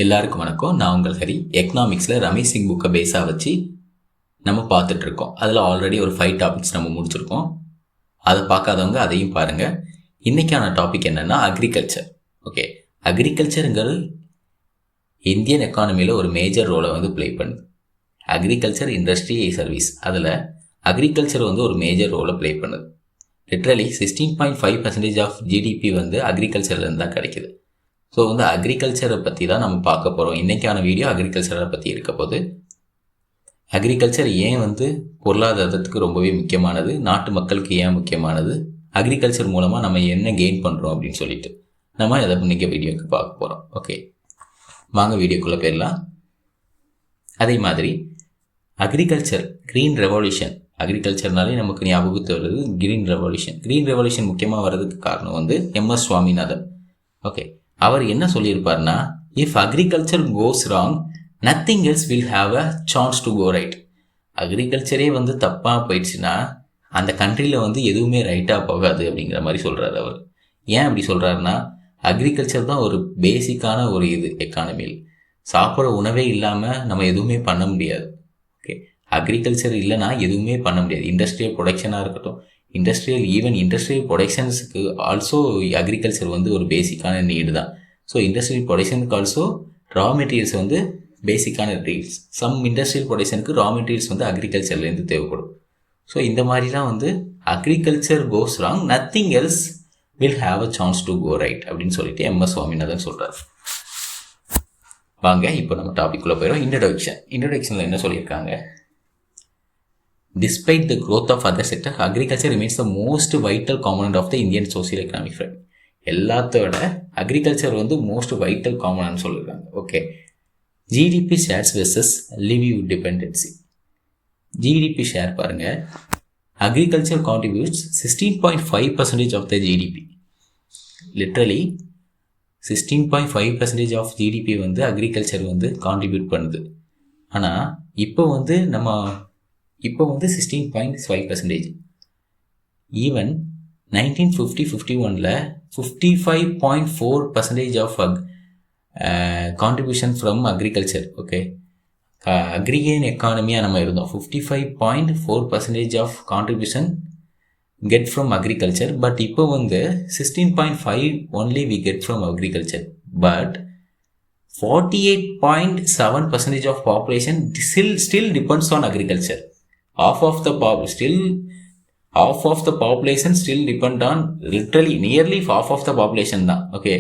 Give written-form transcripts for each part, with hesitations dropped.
எல்லாருக்கும் வணக்கம். நான் உங்கள் ஹரி. எக்கனாமிக்ஸில் ரமேஷ் சிங் புக்கை பேஸாக வச்சு நம்ம பார்த்துட்ருக்கோம். அதில் ஆல்ரெடி ஒரு 5 டாபிக்ஸ் நம்ம முடிச்சிருக்கோம். அதை பார்க்காதவங்க அதையும் பாருங்கள். இன்றைக்கான டாபிக் என்னென்னா அக்ரிகல்ச்சர். ஓகே, அக்ரிகல்ச்சருங்கிறது இந்தியன் எக்கானமியில் ஒரு மேஜர் ரோலை ப்ளே பண்ணுது. அக்ரிகல்ச்சர் இண்டஸ்ட்ரி சர்வீஸ், அதில் அக்ரிகல்ச்சர் ஒரு மேஜர் ரோலை ப்ளே பண்ணுது. லிட்ரலி 16.5% ஆஃப் ஜிடிபி அக்ரிகல்ச்சர்லேருந்து தான் கிடைக்குது. ஸோ அக்ரிகல்ச்சரை பற்றி தான் நம்ம பார்க்க போகிறோம். இன்றைக்கான வீடியோ அக்ரிகல்ச்சரை பற்றி இருக்க போது. அக்ரிகல்ச்சர் ஏன் பொருளாதாரத்துக்கு ரொம்பவே முக்கியமானது, நாட்டு மக்களுக்கு ஏன் முக்கியமானது, அக்ரிகல்ச்சர் மூலமாக நம்ம என்ன கெயின் பண்ணுறோம் அப்படின்னு சொல்லிட்டு நம்ம அதை இன்றைக்கி வீடியோக்கு பார்க்க போகிறோம். ஓகே, வாங்க வீடியோக்குள்ளே போயிடலாம். அதே மாதிரி அக்ரிகல்ச்சர் க்ரீன் ரெவல்யூஷன், அக்ரிகல்ச்சர்னாலே நமக்கு ஞாபகத்து வருது க்ரீன் ரெவல்யூஷன். க்ரீன் ரெவல்யூஷன் முக்கியமாக வர்றதுக்கு காரணம் MS சுவாமிநாதன். ஓகே, அவர் என்ன சொல்லியிருப்பார்னா, if agriculture goes wrong nothing else will have a chance to go right. அக்ரிகல்ச்சரே தப்பாக போயிடுச்சுன்னா அந்த கண்ட்ரியில் எதுவுமே ரைட்டாக போகாது அப்படிங்கிற மாதிரி சொல்கிறார் அவர். ஏன் அப்படி சொல்கிறாருன்னா, அக்ரிகல்ச்சர் தான் ஒரு பேசிக்கான ஒரு எக்கானமியில். சாப்பிட்ற உணவே இல்லாமல் நம்ம எதுவுமே பண்ண முடியாது. ஓகே, அக்ரிகல்ச்சர் இல்லைனா எதுவுமே பண்ண முடியாது. இண்டஸ்ட்ரியல் ப்ரொடக்ஷனாக இருக்கட்டும், இண்டஸ்ட்ரியல் ப்ரொடக்ஷன்ஸுக்கு ஆல்சோ அக்ரிகல்ச்சர் ஒரு பேசிக்கான நீடு தான். ஸோ இண்டஸ்ட்ரியல் ப்ரொடக்ஷனுக்கு ஆல்சோ ரா மெட்டீரியல்ஸ் பேசிக்கான நீட்ஸ். சம் இண்டஸ்ட்ரியல் ப்ரொடக்ஷனுக்கு ரா மெட்டீரியல்ஸ் அக்ரிகல்ச்சர்லேருந்து தேவைப்படும். ஸோ இந்த மாதிரி தான் agriculture goes wrong nothing else will have a chance to go right அப்படின்னு சொல்லிட்டு MS சுவாமிநாதன் சொல்கிறார். வாங்க இப்போ நம்ம டாபிக்குள்ளே போயிடும். இன்ட்ரடக்ஷனில் என்ன சொல்லியிருக்காங்க? Despite the growth of other sectors, agriculture remains the most vital component of the Indian socio-economic frame. எல்லாத்தோட அக்ரிகல்ச்சர் மோஸ்ட் வைட்டல் காமன் சொல்லியிருக்காங்க. Okay, GDP shares versus livelihood dependency. GDP share பாருங்க, agriculture contributes 16.5% of the GDP. Literally 16.5% of GDP agriculture contribute பண்ணுது. ஆனால் இப்போ நம்ம 16.5%. Even 1950-51 55.4% of contribution from agriculture. Okay, agrarian எக்கானமியாக நம்ம இருந்தோம். 55.4% of contribution get from agriculture. But இப்போ 16.5 only we get from agriculture. But 48.7% of population still depends on agriculture. Half of the population still depend on, literally nearly half of the population தான். Okay,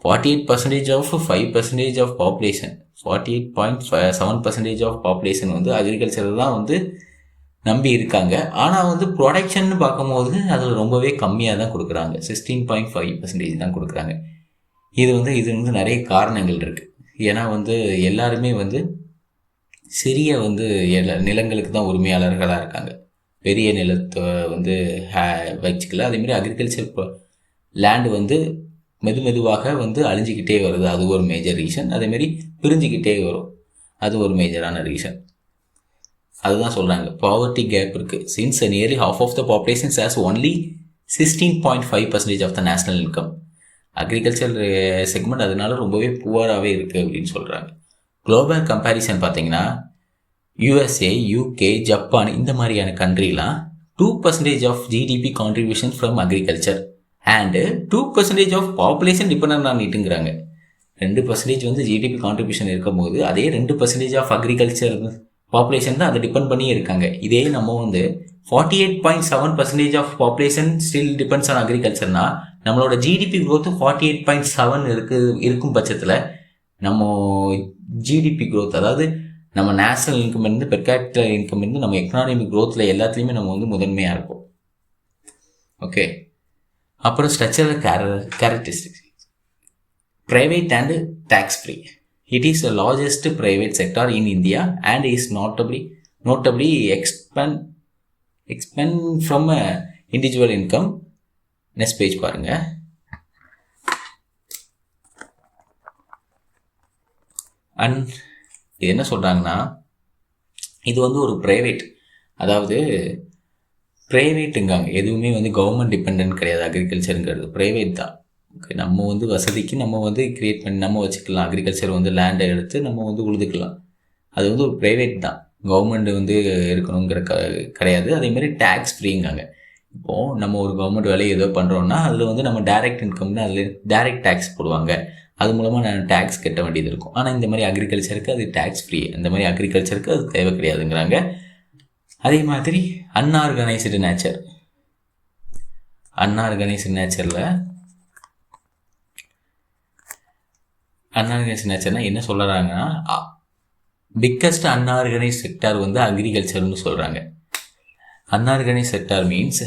48% of 5% of population, 48.7% of population agriculture தான் நம்பி இருக்காங்க. ஆனால் production பார்க்கும்போது அதில் ரொம்பவே கம்மியாக தான் கொடுக்குறாங்க. 16.5% தான் கொடுக்குறாங்க. இது நிறைய காரணங்கள் இருக்குது. ஏன்னா எல்லாருமே சிறிய நிலங்களுக்கு தான் உரிமையாளர்களாக இருக்காங்க. பெரிய நிலத்தை வச்சுக்கல. அதேமாதிரி அக்ரிகல்ச்சர் லேண்டு மெதுவாக அழிஞ்சிக்கிட்டே வருது. அது ஒரு மேஜர் ரீசன். அதேமாரி பிரிஞ்சுக்கிட்டே வரும், அது ஒரு மேஜரான ரீசன். அதுதான் சொல்கிறாங்க, பாவர்ட்டி கேப் இருக்குது. Since nearly half of the population has only 16.5% of the national income. Agriculture segment அதனால ரொம்பவே புவராகவே இருக்குது அப்படின்னு சொல்கிறாங்க. குளோபல் கம்பேரிசன் பார்த்தீங்கன்னா USA, UK, ஜப்பான் இந்த மாதிரியான கண்ட்ரிலாம் 2% of GDP contribution from agriculture and 2% of population depend on இட்டுங்கிறாங்க. 2% ஜிடிபி கான்ட்ரிபியூஷன் இருக்கும் போது அதே 2% ஆஃப் அக்ரிகல்ச்சர் பாப்புலேஷன் தான் அதை டிபெண்ட் பண்ணியே இருக்காங்க. இதே நம்ம 48.7% of population still depends on அக்ரிகல்ச்சர்னா நம்மளோட ஜிடிபி க்ரோத்து 48.7 இருக்கும் பட்சத்தில் நம்ம ஜிடிபி க்ரோத், அதாவது நம்ம நேஷனல் இன்கம் இருந்து பெர் கேபிட்டல் இன்கம் இருந்து நம்ம எக்கனாமிக் க்ரோத்தில் எல்லாத்துலேயுமே நம்ம முதன்மையாக இருக்கும். ஓகே, அப்புறம் structural characteristics. Private and tax free. It is the largest private sector in India and is notably expend from individual income. Next page பாருங்க. அண்ட் இது என்ன சொல்கிறாங்கன்னா, இது ஒரு ப்ரைவேட், அதாவது ப்ரைவேட்டுங்காங்க. எதுவுமே கவர்மெண்ட் டிபெண்ட் கிடையாது. அக்ரிகல்ச்சருங்கிறது ப்ரைவேட் தான். ஓகே, நம்ம வந்து வசதிக்கு நம்ம வந்து கிரியேட் பண்ணி நம்ம வச்சுக்கலாம். அக்ரிகல்ச்சர் வந்து லேண்டை எடுத்து நம்ம வந்து உழுதுக்கலாம். அது வந்து ஒரு ப்ரைவேட் தான், கவர்மெண்ட் வந்து இருக்கணுங்கிற கிடையாது. அதேமாதிரி டேக்ஸ் ஃப்ரீங்காங்க. இப்போது நம்ம ஒரு கவர்மெண்ட் வேலையை ஏதோ பண்ணுறோன்னா அதில் வந்து நம்ம டைரக்ட் இன்கம்னு அதில் டைரக்ட் டேக்ஸ் போடுவாங்க. அது மூலமாக நான் டேக்ஸ் கட்ட வேண்டியது இருக்கும். ஆனால் இந்த மாதிரி அக்ரிகல்ச்சருக்கு அது டேக்ஸ் ஃப்ரீ. அந்த மாதிரி அக்ரிகல்ச்சருக்கு அது தேவை கிடையாதுங்கிறாங்க. அதே மாதிரி அன்ஆர்கனைஸ்டு நேச்சர். அன்ஆர்கனைஸ்டு நேச்சர்னா என்ன சொல்கிறாங்கன்னா, பிக்கஸ்ட் அன்ஆர்கனைஸ்ட் செக்டார் வந்து அக்ரிகல்ச்சர்னு சொல்கிறாங்க. அன்ஆர்கனைஸ்ட் செக்டார் மீன்ஸ்,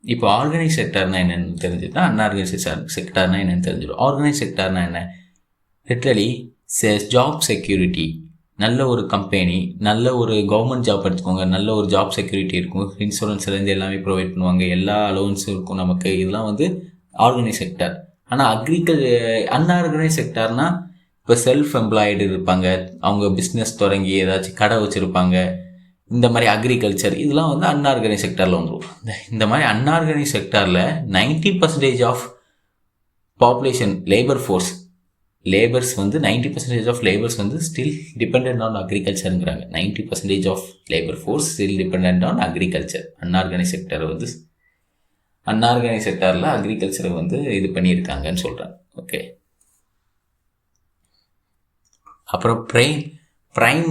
இப்போ ஆர்கனைஸ் செக்டார்னா என்னென்னு தெரிஞ்சுட்டா அன்ஆர்கனைஸ்ட் செக்டார்னா என்னென்னு தெரிஞ்சிடும். ஆர்கனைஸ் செக்டார்னா என்ன? Literally job security. நல்ல ஒரு கம்பெனி, நல்ல ஒரு கவர்மெண்ட் ஜாப் எடுத்துக்கோங்க, நல்ல ஒரு ஜாப் செக்யூரிட்டி இருக்கும், இன்சூரன்ஸ்லேருந்து எல்லாமே ப்ரொவைட் பண்ணுவாங்க, எல்லா அலோவன்ஸும் இருக்கும் நமக்கு. இதெல்லாம் வந்து ஆர்கனைஸ் செக்டார். ஆனால் அன்ஆர்கனைஸ் செக்டார்னால் இப்போ செல்ஃப் எம்ப்ளாய்டு இருப்பாங்க, அவங்க பிஸ்னஸ் தொடங்கி ஏதாச்சும் கடை வச்சுருப்பாங்க, இந்த மாதிரி அக்ரிகல்ச்சர், இதெல்லாம் வந்து அன்ஆர்கனைஸ் செக்டாரில் வந்துடும். இந்த மாதிரி அன்ஆர்கனைஸ் செக்டாரில் 90% ஆஃப் பாப்புலேஷன் லேபர்ஸ் வந்து 90% ஆஃப் லேபர்ஸ் வந்து ஸ்டில் டிபெண்ட் ஆன் அக்ரிகல்ச்சருங்கிறாங்க. 90% of labour force still depend on agriculture. Unorganised செக்டாரில் அக்ரிகல்ச்சரை வந்து இது பண்ணியிருக்காங்கன்னு சொல்கிறேன். ஓகே, அப்புறம் prime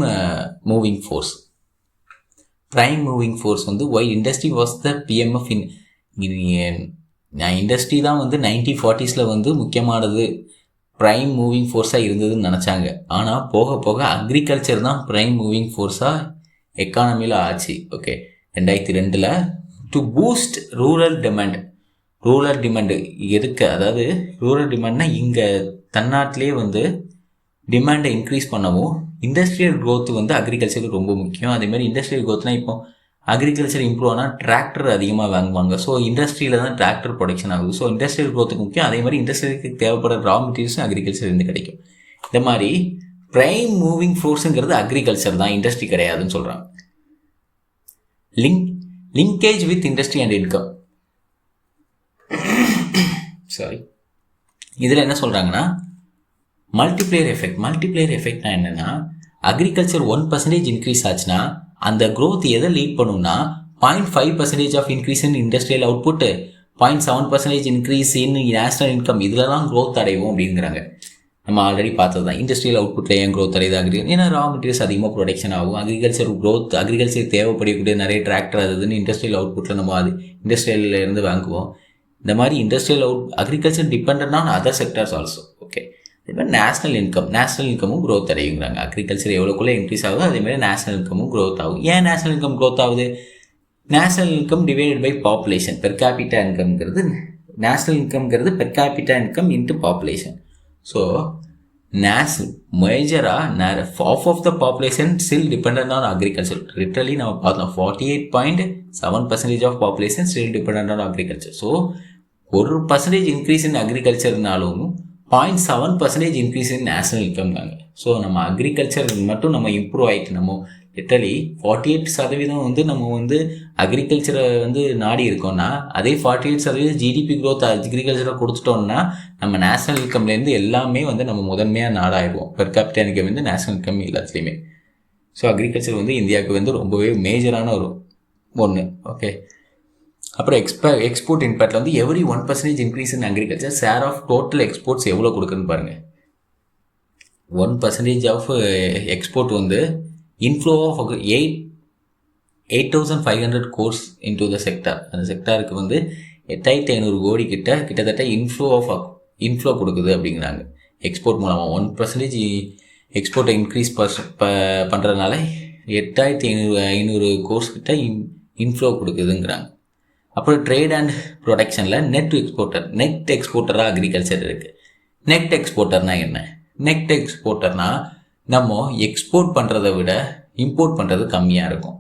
moving force. Prime moving force வந்து why industry was the PMF industry தான் வந்து 1940s வந்து முக்கியமானது, ப்ரைம் மூவிங் ஃபோர்ஸாக இருந்ததுன்னு நினச்சாங்க. ஆனால் போக போக அக்ரிகல்ச்சர் தான் ப்ரைம் மூவிங் ஃபோர்ஸாக எக்கானமியில் ஆச்சு. Okay, 2002 to boost rural demand இருக்க, அதாவது ரூரல் டிமாண்ட்னா இங்கே தன்னாட்டிலே வந்து டிமாண்டை இன்க்ரீஸ் பண்ணவும் இண்டஸ்ட்ரியல் க்ரோத் வந்து அக்ரிகல்ச்சருக்கு ரொம்ப முக்கியம். அதேமாதிரி இண்டஸ்ட்ரியல் க்ரோத்னால் இப்போ அக்ரிகல்ச்சர் இம்ப்ரூவ் ஆனால் டிராக்டர் அதிகமாக வாங்குவாங்க. ஸோ இண்டஸ்ட்ரியில் தான் டிராக்டர் ப்ரொடக்ஷன் ஆகுது. ஸோ இண்டஸ்ட்ரியல் க்ரோத்துக்கு முக்கியம். அதே மாதிரி இண்டஸ்ட்ரிக்கு தேவைப்படுற ரா மெட்டீரியல்ஸும் அக்ரிகல்ச்சர்லேருந்து கிடைக்கும். இந்த மாதிரி ப்ரைம் மூவிங் ஃபோர்ஸுங்கிறது அக்ரிகல்ச்சர் தான், இண்டஸ்ட்ரி கிடையாதுன்னு சொல்கிறாங்க. Linkage with industry and income. Sorry, இதில் என்ன சொல்கிறாங்கன்னா மல்டிப்ளேயர் எஃபெக்ட்னா என்னென்னா, அக்ரிகல்ச்சர் 1% இன்க்ரீஸ் ஆச்சுன்னா அந்த க்ரோத் எதை லீட் பண்ணுன்னா 0.5% of increase in industrial output, 0.7% increase in national income, இதில் தான் க்ரோத் அடைவோம் அப்படிங்கிறாங்க. நம்ம ஆல்ரெடி பார்த்தது தான், இண்டஸ்ட்ரியல் அவுட்புட்டில் ஏன் க்ரோத் அடையுது, ஏன்னா ரா மெட்டீரியல்ஸ் அதிகமாக ப்ரொடக்ஷன் ஆகும். அக்ரிகல்ச்சர் தேவைப்படக்கூடிய நிறைய டிராக்டர் அதுன்னு இண்டஸ்ட்ரியல் அவுட்புட்டில் நம்ம அது இண்டஸ்ட்ரியல்லேருந்து வாங்குவோம். இந்த மாதிரி agriculture depend on other sectors also. Okay, இதுமாதிரி நேஷனல் இன்கமும் க்ரோத் அடையுங்கிறாங்க. அக்ரிகல்ச்சர் எவ்வளோக்குள்ளே இன்க்ரீஸ் ஆகுதோ அதேமாதிரி நேஷனல் இன்கமும் க்ரோத் ஆகும். ஏன் நேஷனல் இன்கம் க்ரோத் ஆகுது? National income divided by population, per capita இன்கம்ங்கிறது நேஷனல் இன்கம்ங்கிறது per capita income into population. So மேஜராக of the population still depend on agriculture. Literally நம்ம பார்த்தோம் 48.7% of population still depend on agriculture. So 1% increase in அக்ரிகல்ச்சர்னாலும் 0.7% increase in national income தாங்க. So நம்ம agriculture மட்டும் நம்ம இம்ப்ரூவ் ஆகிட்டு, நம்ம லிட்டரலி 48% வந்து நம்ம வந்து அக்ரிகல்ச்சரை வந்து நாடி இருக்கோம்னா, அதே 48% ஜிடிபி க்ரோத் அக்ரிகல்ச்சரை கொடுத்துட்டோம்னா நம்ம நேஷனல் இன்கம்லேருந்து எல்லாமே வந்து நம்ம முதன்மையாக நாடாயிடுவோம். பெர் கேபிட்டா இன்கம் வந்து நேஷனல் இன்கம் எல்லாத்துலேயுமே. ஸோ அக்ரிகல்ச்சர் வந்து இந்தியாவுக்கு வந்து ரொம்பவே மேஜரான ஒன்று. ஓகே, அப்புறம் எக்ஸ்போர்ட் இம்பேக்டில் வந்து every 1% increase in agriculture share of total exports எவ்வளோ கொடுக்குன்னு பாருங்கள். 1% ஆஃப் எக்ஸ்போர்ட் வந்து inflow of 8,500 crores into the sector. அந்த செக்டாருக்கு வந்து 8,500 கோடி கிட்டத்தட்ட இன்ஃப்ளோ கொடுக்குது அப்படிங்கிறாங்க எக்ஸ்போர்ட் மூலமாக. 1% எக்ஸ்போர்ட்டை இன்க்ரீஸ் பண்ணுறதுனால 8,500 crores கிட்ட இன்ஃப்ளோ கொடுக்குதுங்கிறாங்க. அப்புறம் ட்ரேட் அண்ட் ப்ரொடக்ஷனில் நெட் எக்ஸ்போர்ட்டராக அக்ரிகல்ச்சர் இருக்குது. நெட் எக்ஸ்போர்ட்டர்னால் என்ன? நெட் எக்ஸ்போர்ட்டர்னால் நம்ம எக்ஸ்போர்ட் பண்ணுறதை விட இம்போர்ட் பண்ணுறது கம்மியாக இருக்கும்,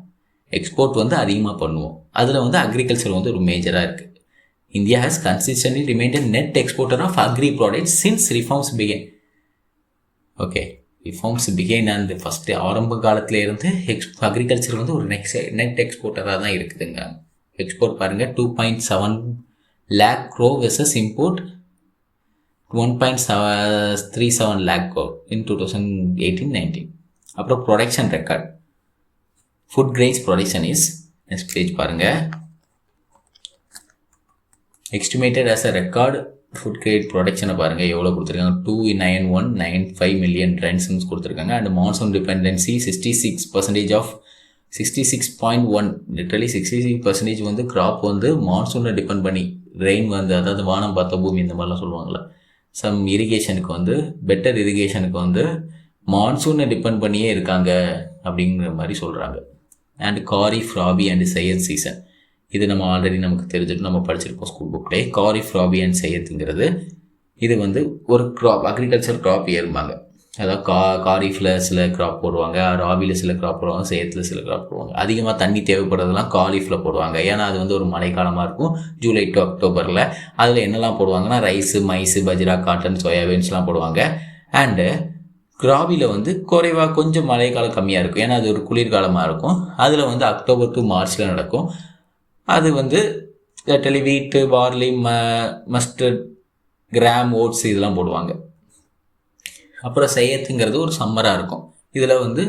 எக்ஸ்போர்ட் வந்து அதிகமாக பண்ணுவோம். அதில் வந்து அக்ரிகல்ச்சர் வந்து ஒரு மேஜராக இருக்குது. India has consistently remained net exporter of agri products since reforms began. Okay, reforms began and first ஆரம்ப காலத்தில் இருந்து அக்ரிகல்ச்சர் வந்து ஒரு நெட் எக்ஸ்போர்ட்டராக தான் இருக்குதுங்க. எக்ஸ்போர்ட் பாருங்கள் 2.7 lakh crore versus import 1.37 lakh crore in 2018-19. அப்புறம் production record, food grains production is, next page பாருங்கள், estimated as a record food grain ப்ரொடக்ஷனை பாருங்கள் எவ்வளோ கொடுத்துருக்காங்க, 29195 million tons கொடுத்துருக்காங்க. And monsoon dependency 66% of 66.1, literally 66% வந்து கிராப் வந்து மான்சூனை டிபெண்ட் பண்ணி, ரெயின் வந்து அதாவது வானம் பார்த்த பூமி இந்த மாதிரிலாம் சொல்லுவாங்கள்ல, சம் இரிகேஷனுக்கு வந்து பெட்டர் இரிகேஷனுக்கு வந்து மான்சூனை டிபெண்ட் பண்ணியே இருக்காங்க அப்படிங்கிற மாதிரி சொல்கிறாங்க. And kharif, rabi and zaid season, இது நம்ம ஆல்ரெடி நமக்கு தெரிஞ்சுட்டு நம்ம படிச்சிருக்கோம் ஸ்கூல் புக்லேயே. காரிஃப், ராபி அண்ட் சையத்துங்கிறது இது வந்து ஒரு க்ராப், அக்ரிகல்ச்சர் க்ராப் ஏறும்பாங்க. அதாவது காரிஃபில் சில க்ராப் போடுவாங்க, ராபியில் சில க்ராப் போடுவாங்க, சேயத்தில் சில க்ராப் போடுவாங்க. அதிகமாக தண்ணி தேவைப்படுறதுலாம் காரிஃபில் போடுவாங்க, ஏன்னா அது வந்து ஒரு மழைக்காலமாக இருக்கும், ஜூலை டு அக்டோபரில். அதில் என்னெல்லாம் போடுவாங்கன்னா ரைஸு, மைஸு, பஜ்ரா, காட்டன், சோயாபீன்ஸ்லாம் போடுவாங்க. அண்டு ராபியில் வந்து குறைவாக கொஞ்சம் மழைக்காலம் கம்மியாக இருக்கும், ஏன்னா அது ஒரு குளிர்காலமாக இருக்கும். அதில் வந்து அக்டோபர் டு மார்ச்சில் நடக்கும். அது வந்து வீட்டு, பார்லி, மஸ்டர்ட், கிராம், ஓட்ஸ் இதெல்லாம் போடுவாங்க. அப்புறம் சையத்துங்கிறது ஒரு சம்மராக இருக்கும், இதில் வந்து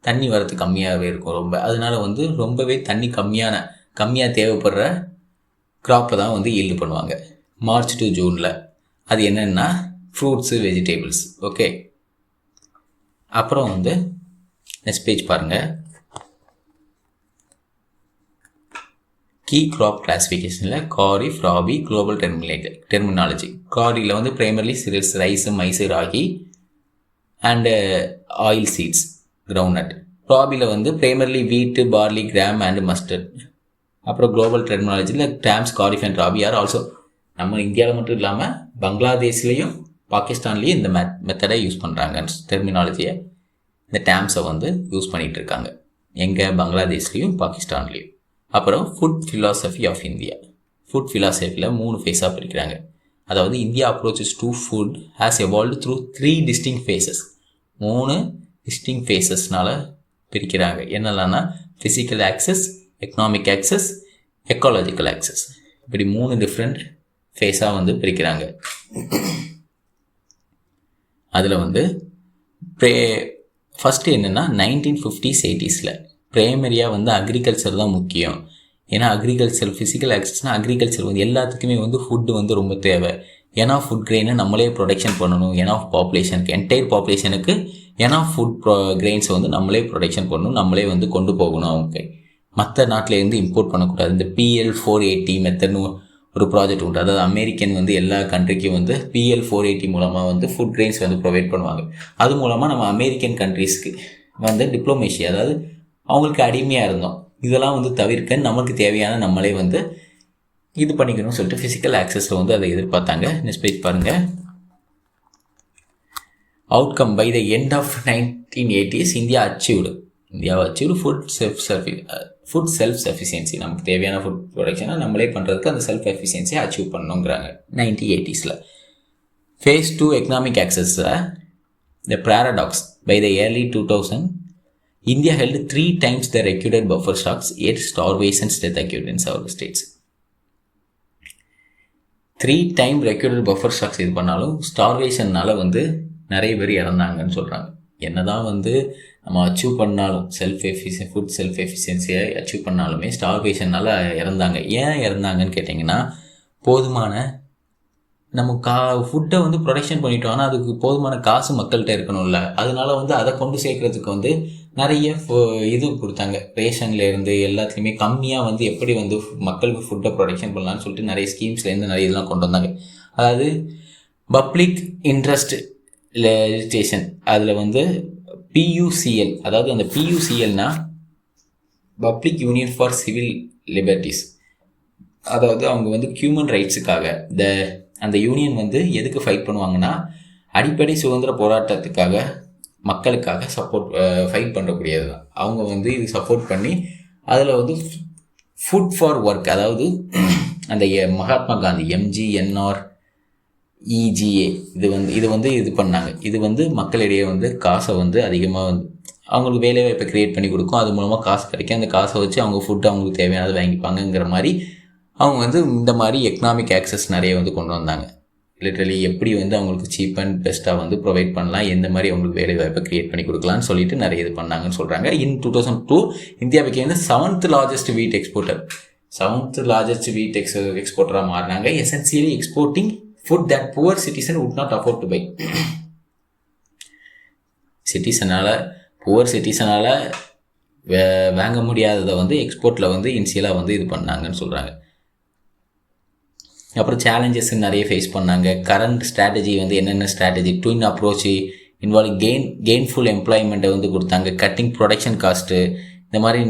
தண்ணி வரத்து கம்மியாகவே இருக்கும் ரொம்ப, அதனால வந்து ரொம்பவே தண்ணி கம்மியாக தேவைப்படுற க்ராப்பை தான் வந்து ஈல்டு பண்ணுவாங்க மார்ச் டு ஜூனில். அது என்னென்னா ஃப்ரூட்ஸு, வெஜிடபிள்ஸ். ஓகே, அப்புறம் வந்து நெக்ஸ்ட் பேஜ் பாருங்கள், கீ க்ராப் கிளாஸிஃபிகேஷனில் காரிஃப், ராபி, குளோபல் டெர்மினாலஜி. காரியில் வந்து primarily cereals, rice, maize, ragi and oil seeds, groundnut. ராபியில் வந்து primarily wheat, barley, gram and mustard. அப்புறம் குளோபல் டெர்மினாலஜியில் டேம்ஸ், kharif and rabi are also, நம்ம இந்தியாவில் மட்டும் இல்லாமல் பங்களாதேஷ்லேயும் பாகிஸ்தான்லேயும் இந்த மெத்தடை யூஸ் பண்ணுறாங்க, டெர்மினாலஜியை, இந்த டேம்ஸை வந்து யூஸ் பண்ணிகிட்டு இருக்காங்க, எங்கே பங்களாதேஷ்லேயும் பாகிஸ்தான்லேயும். அப்புறம் food philosophy of India. Food ஃபிலாசபியில் 3 ஃபேஸாக பிரிக்கிறாங்க. அதாவது India approaches to food has evolved through 3 distinct phases. 3 distinct ஃபேஸஸ்னால் பிரிக்கிறாங்க. என்னெல்லாம்னா physical access, economic access, ecological access. இப்படி 3 டிஃப்ரெண்ட் ஃபேஸாக வந்து பிரிக்கிறாங்க. அதில் வந்து ஃபஸ்ட்டு என்னென்னா 1950s 80s பிரைமரியாக வந்து அக்ரிகல்ச்சர் தான் முக்கியம். ஏன்னா அக்ரிகல்ச்சர், ஃபிசிக்கல் ஆக்சஸ்னால் அக்ரிகல்ச்சர் வந்து எல்லாத்துக்குமே வந்து ஃபுட்டு வந்து ரொம்ப தேவை. ஏன்னா ஃபுட் கிரெயினை நம்மளே ப்ரொடக்ஷன் பண்ணணும், ஏன்னா பாப்புலேஷனுக்கு, என்டையர் பாப்புலேஷனுக்கு ஏன்னா ஃபுட் கிரெயின்ஸை வந்து நம்மளே ப்ரொடக்ஷன் பண்ணணும், நம்மளே வந்து கொண்டு போகணும். அவங்க மற்ற நாட்டிலேருந்து இம்போர்ட் பண்ணக்கூடாது. இந்த PL 480 மெத்தட்னு ஒரு ப்ராஜெக்ட் உண்டு. அதாவது அமெரிக்கன் வந்து எல்லா கண்ட்ரிக்கும் வந்து PL 480 மூலமாக வந்து ஃபுட் கிரெயின்ஸ் வந்து ப்ரொவைட் பண்ணுவாங்க. அது மூலமாக நம்ம அமெரிக்கன் கண்ட்ரீஸ்க்கு வந்து டிப்ளமேசி, அதாவது அவங்களுக்கு அடிமையாக இருந்தோம், இதெல்லாம் வந்து தவிர்க்க நமக்கு தேவையான நம்மளே வந்து இது பண்ணிக்கணும்னு சொல்லிட்டு ஃபிசிக்கல் ஆக்சஸில் வந்து அதை எதிர்பார்த்தாங்க. நெக்ஸ்ட் பேஜ் பாருங்கள். Outcome by the end of 1980s India achieved food self sufficiency. நமக்கு தேவையான ஃபுட் ப்ரொடக்ஷனை நம்மளே பண்ணுறதுக்கு அந்த செல்ஃப் எஃபிஷியன்சியை அச்சீவ் பண்ணணுங்கிறாங்க 1980s. ஃபேஸ் 2 எக்கனாமிக் ஆக்சஸில் the paradox by the early 2000 India held 3 times the recorded buffer stocks, yet starvation death occurred in several states. 3 times recorded buffer stocks இது பண்ணாலும் ஸ்டார்வேஷன்னால வந்து நிறைய பேர் இறந்தாங்கன்னு சொல்கிறாங்க. என்னதான் வந்து நம்ம அச்சீவ் பண்ணாலும் ஃபுட் செல்ஃப் எஃபிஷியன்சியை அச்சீவ் பண்ணாலுமே ஸ்டார்வேஷனால் இறந்தாங்க. ஏன் இறந்தாங்கன்னு கேட்டிங்கன்னா, போதுமான நம்ம ஃபுட்டை வந்து ப்ரொடக்ஷன் பண்ணிட்டோம், ஆனால் அதுக்கு போதுமான காசு மக்கள்கிட்ட இருக்கணும்ல, அதனால வந்து அதை கொண்டு சேர்க்கறதுக்கு வந்து நிறைய இது கொடுத்தாங்க. ரேஷன்லேருந்து எல்லாத்துலேயுமே கம்மியாக வந்து எப்படி வந்து மக்களுக்கு ஃபுட்டை ப்ரொடக்ஷன் பண்ணலான்னு சொல்லிட்டு நிறைய ஸ்கீம்ஸ்லேருந்து நிறைய இதெல்லாம் கொண்டு வந்தாங்க. அதாவது பப்ளிக் இன்ட்ரெஸ்ட் லெஜிஸ்லேஷன், அதில் வந்து PUCL, அதாவது அந்த PUCLனா public union for civil liberties. அதாவது அவங்க வந்து ஹியூமன் ரைட்ஸுக்காக அந்த யூனியன் வந்து எதுக்கு ஃபைட் பண்ணுவாங்கன்னா, அடிப்படை சுதந்திர போராட்டத்துக்காக, மக்களுக்காக ஃபைட் பண்ணக்கூடியது தான். அவங்க வந்து இது சப்போர்ட் பண்ணி அதில் வந்து ஃபுட் ஃபார் ஒர்க், அதாவது அந்த மகாத்மா காந்தி MGNREGA இது பண்ணாங்க. இது வந்து மக்களிடையே வந்து காசை வந்து அதிகமாக வந்து அவங்களுக்கு வேலைவாய்ப்பை க்ரியேட் பண்ணி கொடுக்கும். அது மூலமாக காசு கிடைக்கும். அந்த காசை வச்சு அவங்க ஃபுட்டு அவங்களுக்கு தேவையானது வாங்கிப்பாங்கங்கிற மாதிரி அவங்க வந்து இந்த மாதிரி எக்கனாமிக் ஆக்சஸ் நிறைய வந்து கொண்டு வந்தாங்க. லிட்ரலி எப்படி வந்து அவங்களுக்கு சீப் அண்ட் பெஸ்ட்டாக வந்து ப்ரொவைட் பண்ணலாம், எந்த மாதிரி அவங்களுக்கு வேலை வாய்ப்பை க்ரியேட் பண்ணி கொடுக்கலான்னு சொல்லிட்டு நிறைய இது பண்ணாங்கன்னு சொல்கிறாங்க. In 2002 India became the 7th largest wheat exporter. 7th largest wheat எக்ஸ்போர்ட்டராக மாறினாங்க. Essentially exporting food that poor citizen would not afford to buy. Poor சிட்டிசனால் வாங்க முடியாததை வந்து எக்ஸ்போர்ட்டில் வந்து இனிஷியலாக வந்து இது பண்ணாங்கன்னு சொல்கிறாங்க. அப்புறம் சேலஞ்சஸ் நிறைய ஃபேஸ் பண்ணாங்க. கரண்ட் ஸ்ட்ராட்டஜி வந்து என்னென்ன strategy, twin approach involve gainful எம்ப்ளாய்மெண்ட்டை வந்து கொடுத்தாங்க, கட்டிங் ப்ரொடக்ஷன் காஸ்ட்டு, இந்த மாதிரி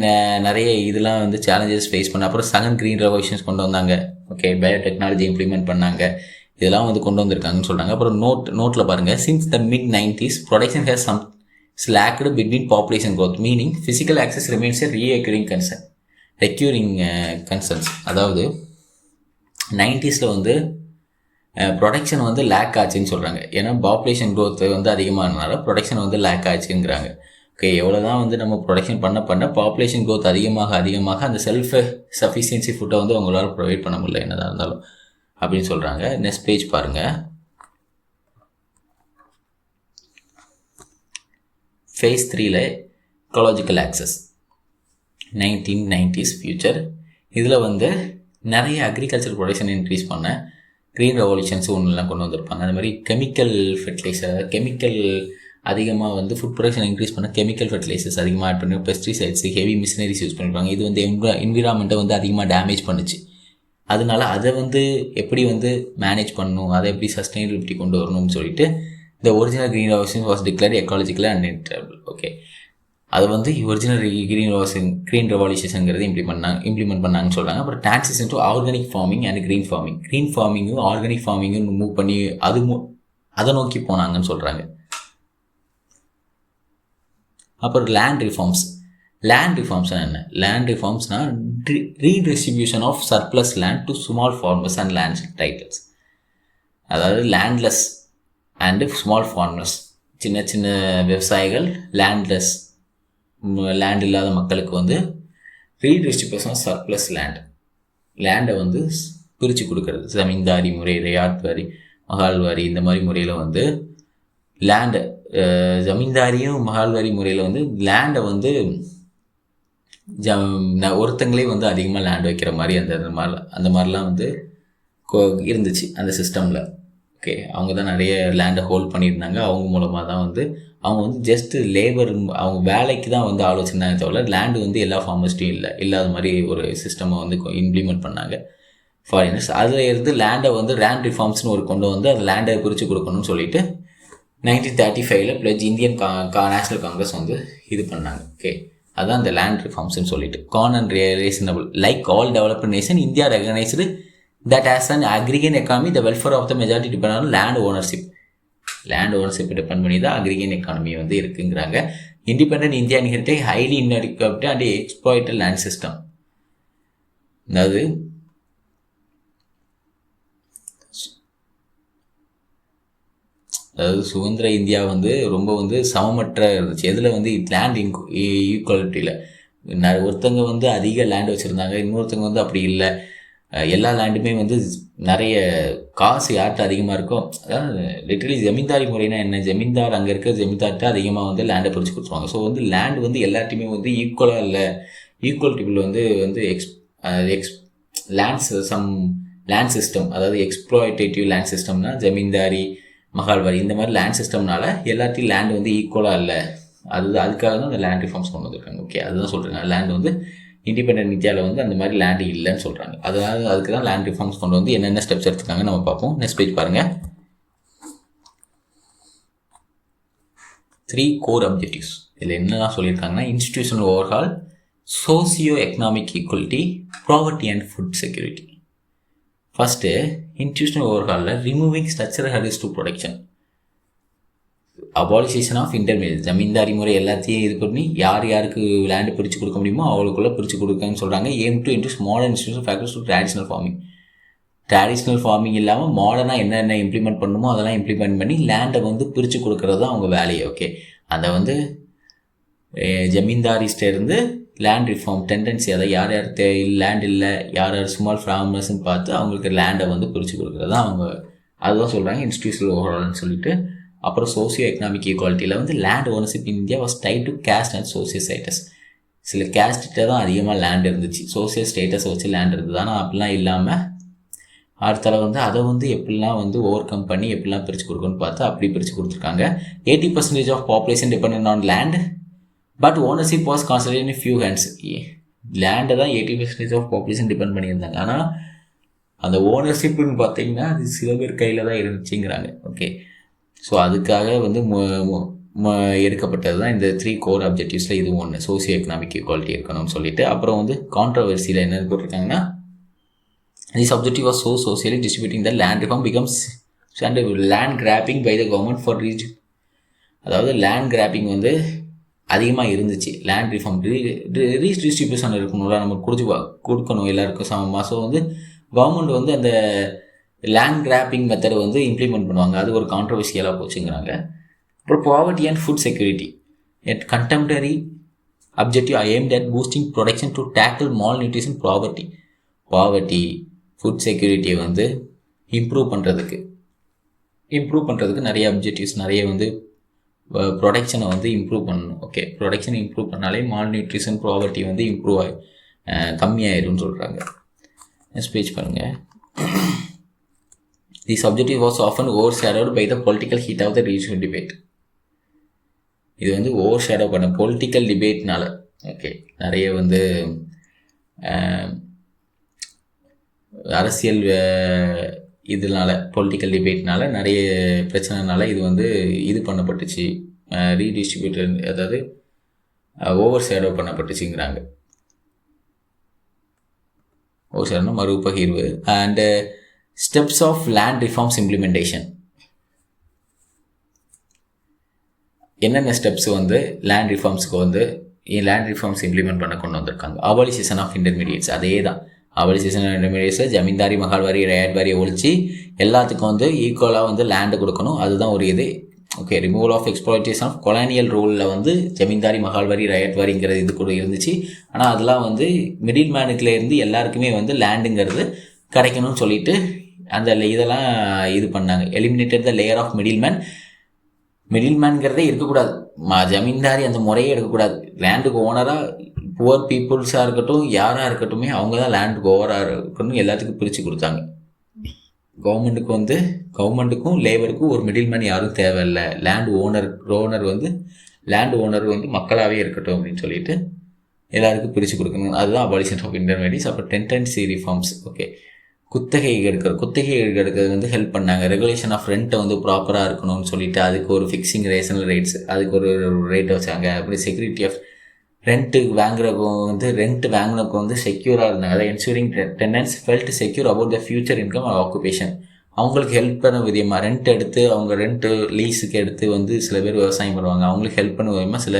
நிறைய இதெல்லாம் வந்து சேலஞ்சஸ் ஃபேஸ் பண்ண. அப்புறம் செகண்ட் க்ரீன் ரெவல்யூஷன்ஸ் கொண்டு வந்தாங்க. ஓகே, பயோடெக்னாலஜி இம்ப்ளிமெண்ட் பண்ணாங்க. இதெல்லாம் வந்து கொண்டு வந்திருக்காங்கன்னு சொல்கிறாங்க. அப்புறம் நோட்டில் பாருங்கள், since the mid-90s production has some slacked between population growth, meaning physical access remains a recurring concerns. அதாவது 90s வந்து ப்ரொடக்ஷன் வந்து லேக் ஆச்சுன்னு சொல்கிறாங்க. ஏன்னா பாப்புலேஷன் க்ரோத் வந்து அதிகமானதுனால ப்ரொடக்ஷன் வந்து லேக் ஆச்சுங்கிறாங்க. ஓகே, எவ்வளோ தான் வந்து நம்ம ப்ரொடக்ஷன் பண்ண பாப்புலேஷன் க்ரோத் அதிகமாக அந்த செல்ஃப் சஃபிஷியன்சி ஃபுட்டை வந்து அவங்களால ப்ரொவைட் பண்ண முடியல என்னதான் இருந்தாலும் அப்படின்னு சொல்கிறாங்க. நெக்ஸ்ட் பேஜ் பாருங்கள். ஃபேஸ் 3ல் எக்காலஜிக்கல் ஆக்சஸ் 1990s ஃபியூச்சர். இதில் வந்து நிறைய அக்ரிகல்ச்சர் ப்ரொடக்ஷன் இன்க்ரீஸ் பண்ண க்ரீன் ரெவல்யூஷன்ஸ் ஒன்றுலாம் கொண்டு வந்திருப்பாங்க. அது மாதிரி கெமிக்கல் அதிகமாக வந்து ஃபுட் ப்ரொடக்ஷன் இன்க்ரீஸ் பண்ண கெமிக்கல் ஃபெர்டிலைசர்ஸ் அதிகமாக ஆட் பண்ணி பெஸ்டிசைட்ஸ், ஹெவி மிஷினரிஸ் யூஸ் பண்ணியிருப்பாங்க. இது வந்து என்விரான்மெண்ட்டை வந்து அதிகமாக டேமேஜ் பண்ணுச்சு. அதனால அதை வந்து எப்படி வந்து மேனேஜ் பண்ணணும், அதை எப்படி சஸ்டைனபிலிட்டி கொண்டு வரணும்னு சொல்லிட்டு the original green revolution was declared ecological and inevitable. Okay, அது வந்து ஒரிஜினல் க்ரீன் ரெவல்யூஷன்ங்கிறது இம்ப்ளிமெண்ட் பண்ணாங்கன்னு சொல்கிறாங்க. அப்புறம் transition to organic farming and green ஃபார்மிங்கும் ஆர்கானிக் ஃபார்மிங்கும் மூவ் பண்ணி அதை நோக்கி போனாங்கன்னு சொல்கிறாங்க. அப்புறம் லேண்ட் ரிஃபார்ம்ஸ் என்ன? லேண்ட் ரிஃபார்ம்ஸ்னால் redistribution of surplus land to small farmers and land titles. அதாவது லேண்ட்லெஸ் அண்டு ஸ்மால் ஃபார்மர்ஸ், சின்ன சின்ன விவசாயிகள், லேண்ட் இல்லாத மக்களுக்கு வந்து ரீடிஸ்ட்ரிபியூஷன் ஆஃப் சர்ப்ளஸ் லேண்டை வந்து பிரித்து கொடுக்கறது. ஜமீன்தாரி முறை, ரியாத் வாரி, மஹால்வாரி, இந்த மாதிரி முறையில் வந்து லேண்டை ஜமீன்தாரியும் மஹால்வாரி முறையில் வந்து லேண்டை வந்து ஒருத்தங்களே வந்து அதிகமாக லேண்ட் வைக்கிற மாதிரி அந்த மாதிரிலாம் வந்து இருந்துச்சு அந்த சிஸ்டமில். ஓகே, அவங்க தான் நிறைய லேண்டை ஹோல்ட் பண்ணியிருந்தாங்க. அவங்க மூலமாக தான் வந்து அவங்க வந்து ஜஸ்ட்டு லேபர், அவங்க வேலைக்கு தான் வந்து ஆலோசனை தவிர லேண்டு வந்து எல்லா ஃபார்மர்ஸ்ட்டையும் இல்லாத மாதிரி ஒரு சிஸ்டமை வந்து இம்ப்ளிமெண்ட் பண்ணாங்க ஃபாரினர்ஸ். அதில் இருந்து லேண்டை வந்து லேண்ட் ரிஃபார்ம்ஸ்னு ஒரு கொண்டு வந்து அந்த லேண்டை பிரித்து கொடுக்கணும்னு சொல்லிட்டு 1935 பிளட்ஜ் இந்தியன் நேஷனல் காங்கிரஸ் வந்து இது பண்ணாங்க. ஓகே, அதுதான் இந்த லேண்ட் ரிஃபார்ம்ஸ்னு சொல்லிட்டு. Con and reasonable like all developed nation India recognised that as an aggregate economy the welfare of the majority depend on land ownership depend பண்ணி தான் aggregate economy வந்து இருக்குங்கிறாங்க. independent India inherited highly inadequate and exploited land system. அதாவது சுதந்திர India வந்து ரொம்ப வந்து சமமற்ற இருந்துச்சு. எதில் வந்து லேண்ட் ஈக்குவாலிட்டியில் ஒருத்தங்க வந்து அதிக லேண்ட் வச்சுருந்தாங்க, இன்னொருத்தங்க வந்து அப்படி இல்லை. எல்லா லேண்டுமே வந்து நிறைய காசு யார்கிட்ட அதிகமாக இருக்கும். அதாவது லிட்டரலி ஜமீன்தாரி முறைனா என்ன, ஜமீன்தார் அங்கே இருக்கிற ஜமீன்தார்கிட்ட அதிகமாக வந்து லேண்டை பிரித்து கொடுத்துருவாங்க. ஸோ வந்து லேண்டு வந்து எல்லாத்தையுமே வந்து ஈக்குவலாக இல்லை. ஈக்குவலிட்டிபிள் வந்து லேண்ட் சிஸ்டம், அதாவது எக்ஸ்ப்ளாய்டேட்டிவ் லேண்ட் சிஸ்டம்னா ஜமீன்தாரி, மஹால்வாரி, இந்த மாதிரி லேண்ட் சிஸ்டம்னால எல்லாத்தையும் லேண்டு வந்து ஈக்குவலாக இல்லை. அதுக்காக தான் அந்த லேண்ட் ரிஃபார்ம்ஸ் கொண்டு வந்திருக்காங்க. ஓகே, அதுதான் சொல்கிறேங்க. லேண்ட் வந்து இண்டிபெண்டன்ட் இந்தியாவில் வந்து அந்த மாதிரி லேண்டு இல்லைன்னு சொல்கிறாங்க. அதுக்கு தான் லேண்ட் ரிஃபார்ம்ஸ் கொண்டு வந்து என்னென்ன ஸ்டெப்ஸ் எடுத்துக்காங்க நம்ம பார்ப்போம். நெக்ஸ்ட் பேஜ் பாருங்கள். 3 கோர் அப்ஜெக்டிவ்ஸ். இதில் என்னெல்லாம் சொல்லியிருக்காங்கன்னா, institutional overhaul, socio economic equality, poverty and food security. First institutional ஓவர்ஹாலில் removing structural hurdles to production, abolition of intermediate, zamindari முறை எல்லாத்தையும் இது பண்ணி யாருக்கு லேண்டு பிரித்து கொடுக்க முடியுமோ அவங்களுக்குள்ளே பிரித்து கொடுக்கன்னு சொல்கிறாங்க. Aim to introduce modern institution factors to traditional farming இல்லாமல் மாடர்னாக என்னென்ன இம்ப்ளிமெண்ட் பண்ணணுமோ அதெல்லாம் இம்ப்ளிமெண்ட் பண்ணி லேண்டை வந்து பிரித்து கொடுக்குறது தான் அவங்க வேலையை. ஓகே, அதை வந்து ஜமீன்தாரிஸ்டேருந்து லேண்ட் ரிஃபார்ம் டெண்டன்சி, அதை யார் லேண்ட் இல்லை, யார் ஸ்மால் ஃபார்மர்ஸ்ன்னு பார்த்து அவங்களுக்கு லேண்டை வந்து பிரித்து கொடுக்குறது தான் அவங்க அதுதான் சொல்கிறாங்க இன்ஸ்டிடியூஷனல் ஓவரால்னு சொல்லிட்டு. அப்புறம் சோசியோ எக்கனாமிக் ஈக்குவாலிட்டியில் வந்து land ownership in India was tied to caste and social status. சில கேஸ்ட்டிட்ட தான் அதிகமாக லேண்ட் இருந்துச்சு, சோசியல் ஸ்டேட்டஸை வச்சு லேண்ட் இருந்தது. ஆனால் அப்படிலாம் இல்லாமல் அடுத்தால வந்து அதை வந்து எப்படிலாம் வந்து ஓவர் கம் பண்ணி எப்படிலாம் பிரித்து கொடுக்கணும்னு பார்த்து அப்படி பிரித்து கொடுத்துருக்காங்க. 80% of population depend on land but ownership was concentrated in few hands. லேண்டை தான் 80% ஆஃப் பாப்புலேஷன் டிபெண்ட் பண்ணியிருந்தாங்க. ஆனால் அந்த ஓனர்ஷிப்னு பார்த்தீங்கன்னா அது சில பேர் கையில் தான் இருந்துச்சுங்கிறாங்க. ஓகே, ஸோ அதுக்காக வந்து எடுக்கப்பட்டது தான் இந்த 3 கோர் அப்ஜெக்டிவ்ஸில் இது ஒன்று, சோசியோ எக்கனாமிக் ஈக்குவாலிட்டி இருக்கணும்னு சொல்லிட்டு. அப்புறம் வந்து கான்ட்ரவர்சியில் என்ன போட்டிருக்காங்கன்னா, this objective was so socially distributing the land reform becomes and land grabbing by the government for அதாவது லேண்ட் கிராப்பிங் வந்து அதிகமாக இருந்துச்சு. லேண்ட் ரிஃபார்ம் ரீடிஸ்ட்ரிபியூஷன் இருக்கணும்ல, நம்ம கொடுக்கணும் எல்லாருக்கும் சமமாக. ஸோ வந்து கவர்மெண்ட் வந்து அந்த லேண்ட் கிராப்பிங் மெத்தடை வந்து இம்ப்ளிமெண்ட் பண்ணுவாங்க. அது ஒரு கான்ட்ரவர்சியலாக போச்சுங்கிறாங்க. அப்புறம் poverty and food security at contemporary objective aimed at boosting production to tackle malnutrition poverty food செக்யூரிட்டியை வந்து இம்ப்ரூவ் பண்ணுறதுக்கு நிறைய அப்ஜெக்டிவ்ஸ், நிறைய வந்து ப்ரொடக்ஷனை வந்து இம்ப்ரூவ் பண்ணணும். ஓகே, ப்ரொடக்ஷனை இம்ப்ரூவ் பண்ணாலே மால்நியூட்ரிஷன் ப்ராவர்ட்டி வந்து இம்ப்ரூவ் கம்மியாயிரும்னு சொல்கிறாங்க. நெக்ஸ்ட் பேஜ் பாருங்கள். This objective was often overshadowed by the political heat of the regional debate. இது வந்து ஓவர் ஷேடோ பண்ண பொலிட்டிக்கல் டிபேட்னால, ஓகே, நிறைய வந்து அரசியல் இதனால, பொலிட்டிக்கல் டிபேட்னால, நிறைய பிரச்சனைனால இது வந்து இது பண்ணப்பட்டுச்சு, ரீடிஸ்ட்ரிபியூட்டர், அதாவது ஓவர் ஷேடோ பண்ணப்பட்டுச்சுங்கிறாங்க. ஓவர் ஷேடோனா மறுபகிர்வு. And steps of land reforms implementation. என்னென்ன ஸ்டெப்ஸ் வந்து லேண்ட் ரிஃபார்ம்ஸ் இம்ப்ளிமெண்ட் பண்ண கொண்டு வந்திருக்காங்க. அபாலிசேஷன் ஆஃப் இன்டர்மீடியட்ஸ், அதே தான். அபாலிசேஷன் ஆஃப் இன்டர்மீடியட்ஸில் ஜமீன்தாரி மகால்வாரி ரேட் வாரியை ஒழிச்சு எல்லாத்துக்கும் வந்து ஈக்குவலாக வந்து லேண்டு கொடுக்கணும், அதுதான் ஒரு இது. Okay, removal of exploitation of colonial ரூலில் வந்து ஜமீன்தாரி மகால்வாரி ரேட் வாரிங்கிறது இது கூட இருந்துச்சு. ஆனால் அதெல்லாம் வந்து மிடில் மேனுக்குலேருந்து எல்லாருக்குமே வந்து லேண்டுங்கிறது கிடைக்கணும்னு சொல்லிட்டு அந்த இதெல்லாம் இது பண்ணாங்க. எலிமினேட்டட் த லேயர் ஆஃப் மிடில்மேன்கிறதே இருக்கக்கூடாது, ஜமீன்தாரி அந்த முறையே எடுக்கக்கூடாது. லேண்டுக்கு ஓனராக புவர் பீப்புள்ஸாக இருக்கட்டும், யாராக இருக்கட்டுமே, அவங்க தான் லேண்டுக்கு ஓவராக இருக்கணும், எல்லாத்துக்கும் பிரித்து கொடுத்தாங்க. கவர்மெண்ட்டுக்கும் லேபருக்கும் ஒரு மிடில்மேன் யாரும் தேவையில்லை, லேண்ட் ஓனர் வந்து மக்களாகவே இருக்கட்டும் அப்படின்னு சொல்லிட்டு எல்லாருக்கும் பிரித்து கொடுக்கணும். அதுதான் அபாலிஷன் ஆஃப் இன்டர்மீடியட்ஸ். அப்புறம் டெனன்சி ரிஃபார்ம்ஸ். ஓகே, குத்தகை எடுக்கிறது வந்து ஹெல்ப் பண்ணாங்க. ரெகுலேஷன் ஆஃப் ரெண்ட்டை வந்து ப்ராப்பராக இருக்கணும்னு சொல்லிட்டு அதுக்கு ஒரு ஃபிக்ஸிங் ரேஷனல் ரேட்ஸ், அதுக்கு ஒரு ரேட் வச்சாங்க. அப்படி செக்யூரிட்டி ஆஃப் ரெண்ட்டு வாங்குறவங்க வந்து செக்யூராக இருந்தாங்க. அதாவது ensuring tenants felt secure about the future income occupation. அவங்களுக்கு ஹெல்ப் பண்ண விதமாக ரெண்ட் எடுத்து, அவங்க ரெண்ட்டு லீஸுக்கு எடுத்து வந்து சில பேர் விவசாயம் பண்ணுவாங்க, அவங்களுக்கு ஹெல்ப் பண்ண விதமாக சில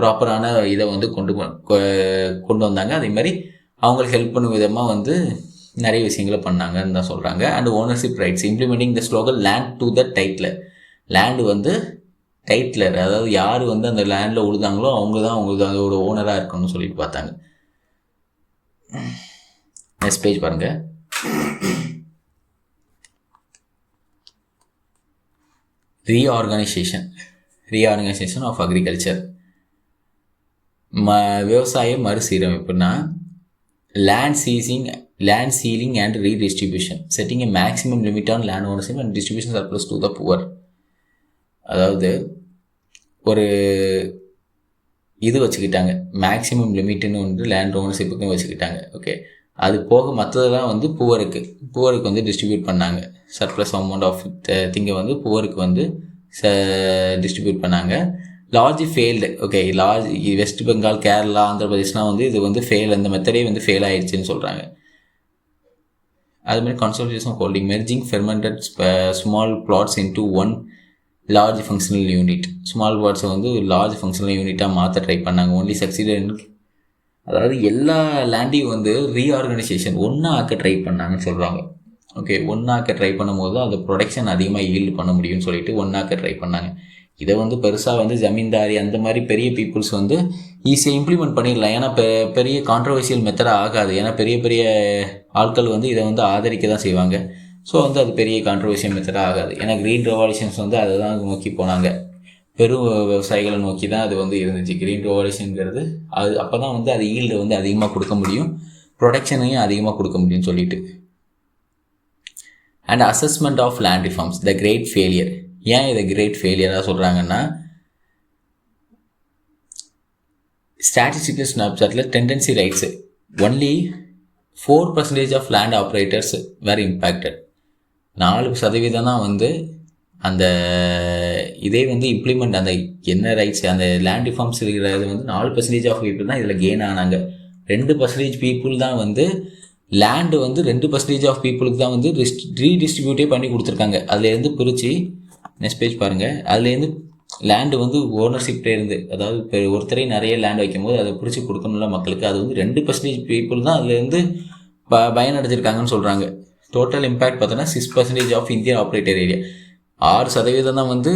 ப்ராப்பரான இதை வந்து கொண்டு வந்தாங்க. அதே மாதிரி அவங்களுக்கு ஹெல்ப் பண்ண விதமாக வந்து நிறைய விஷயங்களை பண்ணாங்கன்னு தான் சொல்கிறாங்க. And ownership rights implementing the slogan land to the tiller. Land வந்து டைட்லர், அதாவது யார் வந்து அந்த லேண்டில் உழுதாங்களோ அவங்க தான் அதோட ஓனராக இருக்கணும்னு சொல்லிட்டு பார்த்தாங்க. நெக்ஸ்ட் பேஜ் பாருங்கள். Reorganisation of agriculture. விவசாய மறுசீரமைப்புனா land sealing and redistribution, setting a maximum limit on land ownership and distribution surplus to the poor. அதாவது ஒரு இது வச்சுக்கிட்டாங்க, மேக்ஸிமம் லிமிட்னு வந்து லேண்ட் ஓனர்ஷிப்புக்கும் வச்சுக்கிட்டாங்க. ஓகே, அது போக மற்றதெல்லாம் வந்து புவருக்கு வந்து டிஸ்ட்ரிபியூட் பண்ணாங்க. சர்ப்ளஸ் அமௌண்ட் ஆஃப் திங்கை வந்து புவருக்கு வந்து டிஸ்ட்ரிபியூட் பண்ணாங்க. Large failed. Okay, West Bengal, Kerala, Andhra பிரதேஷ்லாம் வந்து இது வந்து அந்த மெத்தடே வந்து ஃபெயில் ஆயிடுச்சுன்னு சொல்கிறாங்க. அதுமாதிரி consultation holding, merging fermented small plots into one large functional unit. Small பிளாட்ஸை வந்து லார்ஜ் ஃபங்க்ஷனல் யூனிட்டாக மாற்ற ட்ரை பண்ணாங்க. Only succeeded. அதாவது எல்லா லேண்டையும் வந்து ரீஆர்கனைசேஷன் ஒன்றா ஆக்க ட்ரை பண்ணாங்கன்னு சொல்கிறாங்க. ஓகே, ஒன்றாக்க ட்ரை பண்ணும்போது அந்த ப்ரொடக்ஷன் அதிகமாக ஈல்டு பண்ண முடியும்னு சொல்லிட்டு ஒன்றாக்க ட்ரை பண்ணாங்க. இதை வந்து பெருசாக வந்து ஜமீன்தாரி அந்த மாதிரி பெரிய பீப்புள்ஸ் வந்து ஈஸியாக இம்ப்ளிமெண்ட் பண்ணிடலாம். ஏன்னா பெரிய கான்ட்ரவர்சியல் மெத்தடாக ஆகாது. ஏன்னா பெரிய ஆட்கள் வந்து இதை வந்து ஆதரிக்க தான் செய்வாங்க. ஸோ வந்து அது பெரிய கான்ட்ரவர்ஷியல் மெத்தடாக ஆகாது. ஏன்னா க்ரீன் ரெவல்யூஷன்ஸ் வந்து அதை தான் நோக்கி போனாங்க, பெரும் விவசாயிகளை நோக்கி தான் அது வந்து இருந்துச்சு. க்ரீன் ரெவல்யூஷனுங்கிறது அது அப்போ தான் வந்து அது ஈல்டு வந்து அதிகமாக கொடுக்க முடியும், ப்ரொடக்ஷனையும் அதிகமாக கொடுக்க முடியும்னு சொல்லிட்டு. And assessment of land reforms the great failure. ஏன் இதை கிரேட் ஃபெயிலியராக சொல்கிறாங்கன்னா, ஸ்டாட்டிஸ்டிக்கல் ஸ்னாப்ஷாட்டில் tendency rights only 4% of land operators were impacted. 4% தான் வந்து அந்த இதே வந்து இம்ப்ளிமெண்ட் அந்த என்ன ரைட்ஸ் அந்த லேண்ட் ரிஃபார்ம்ஸ் இருக்கிறது வந்து 4% ஆஃப் பீப்புள் தான் இதில் கெயின் ஆனாங்க. 2% பீப்புள் தான் வந்து லேண்டு வந்து 2% ஆஃப் பீப்புளுக்கு தான் வந்து ரீடிஸ்ட்ரிபியூட்டே பண்ணி கொடுத்துருக்காங்க. அதுலேருந்து பிரித்து நெக்ஸ்ட் பேஜ் பாருங்கள். அதுலேருந்து லேண்டு வந்து ஓனர்ஷிப்டே இருந்து, அதாவது இப்போ ஒருத்தரே நிறைய லேண்ட் வைக்கும் போது அதை பிடிச்சி கொடுக்கணும்ல மக்களுக்கு, அது வந்து 2% பீப்புள் தான் அதுலேருந்து பயனடைஞ்சிருக்காங்கன்னு சொல்கிறாங்க. டோட்டல் இம்பேக்ட் பார்த்தோன்னா 6% ஆஃப் இந்தியன் ஆப்ரேட்டர் ஏரியா. 6% தான் வந்து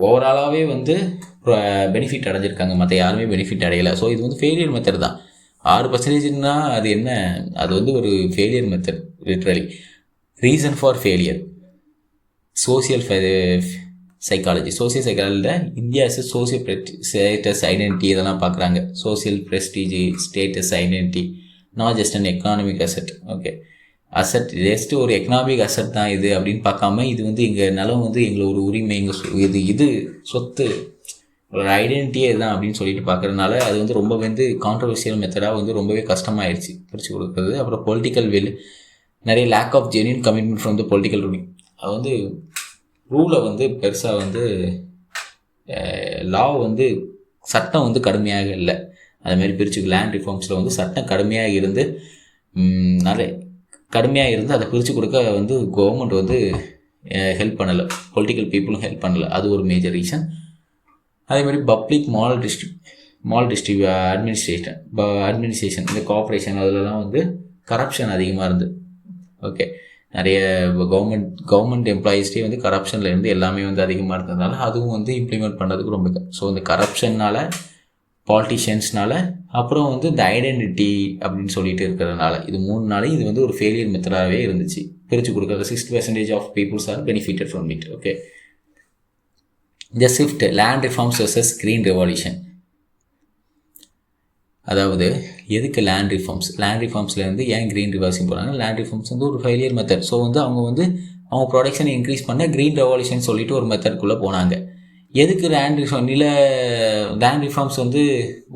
ஓவராலாகவே வந்து பெனிஃபிட் அடைஞ்சிருக்காங்க, மற்ற யாருமே பெனிஃபிட் அடையலை. ஸோ இது வந்து ஃபெயிலியர் மெத்தட் தான். 6%னா அது என்ன, அது வந்து ஒரு failure method literally. Reason for failure social psychology. Social சைக்காலஜியில் இந்தியா சோசியல் ஸ்டேட்டஸ் ஐடென்டிட்டி இதெல்லாம் பார்க்குறாங்க. Social prestige, status identity, not just an economic asset. Okay, asset just ஒரு எக்கனாமிக் அசெட் தான் இது அப்படின்னு பார்க்காம, இது வந்து எங்கள் நிலம் வந்து எங்களை ஒரு உரிமை, எங்கள் இது சொத்து, ஒரு ஐடென்டிட்டியே இதுதான் அப்படின்னு சொல்லிட்டு பார்க்குறதுனால அது வந்து ரொம்ப வந்து கான்ட்ரவர்ஷியல் மெத்தடாக வந்து ரொம்பவே கஷ்டமாயிடுச்சு பிரித்து கொடுக்குறது. அப்புறம் பொலிட்டிக்கல் வில், நிறைய lack of genuine commitment from the political ruling. அது வந்து ரூலை வந்து பெருசாக வந்து லா வந்து சட்டம் வந்து கடுமையாக இல்லை. அதுமாரி பிரித்து லேண்ட் ரிஃபார்ம்ஸில் வந்து சட்டம் கடுமையாக இருந்து நிறைய கடுமையாக இருந்து அதை பிரித்து கொடுக்க வந்து கவர்மெண்ட் வந்து ஹெல்ப் பண்ணலை, பொலிட்டிக்கல் பீப்புளும் ஹெல்ப் பண்ணலை. அது ஒரு மேஜர் ரீசன். அதேமாதிரி பப்ளிக் அட்மினிஸ்ட்ரேஷன் இந்த கார்பரேஷன் அதிலலாம் வந்து கரப்ஷன் அதிகமாக இருந்து. ஓகே, நிறைய கவர்மெண்ட் எம்ப்ளாயீஸ்டே வந்து கரப்ஷனில் இருந்து எல்லாமே வந்து அதிகமாக இருந்ததுனால அதுவும் வந்து இம்ப்ளிமெண்ட் பண்ணுறதுக்கு ரொம்ப. ஸோ இந்த கரப்ஷன்னால், பாலிட்டிஷியன்ஸ்னால, அப்புறம் வந்து இந்த ஐடென்டிட்டி அப்படின்னு சொல்லிட்டு இருக்கிறதுனால, இது 3 நாளையும் இது வந்து ஒரு ஃபெயிலியர் மெத்தடாகவே இருந்துச்சு. பிரித்து கொடுக்குறது 6% ஆஃப் peoples are benefitted from it. Okay, இந்த shift land reforms versus green revolution. அதாவது எதுக்கு லேண்ட் ரிஃபார்ம்ஸ்லேருந்து ஏன் க்ரீன் ரிவர்ஸிங் போகிறாங்க? லேண்ட் ரிஃபார்ம்ஸ் வந்து ஒரு ஃபெயிலியர் மெத்தட். ஸோ வந்து அவங்க ப்ரொடக்ஷனை இன்க்ரீஸ் பண்ண க்ரீன் ரெவல்யூஷன் சொல்லிட்டு ஒரு மெத்தட்குள்ளே போனாங்க. எதுக்கு லேண்ட் ரிஃபார்ம்ஸ் வந்து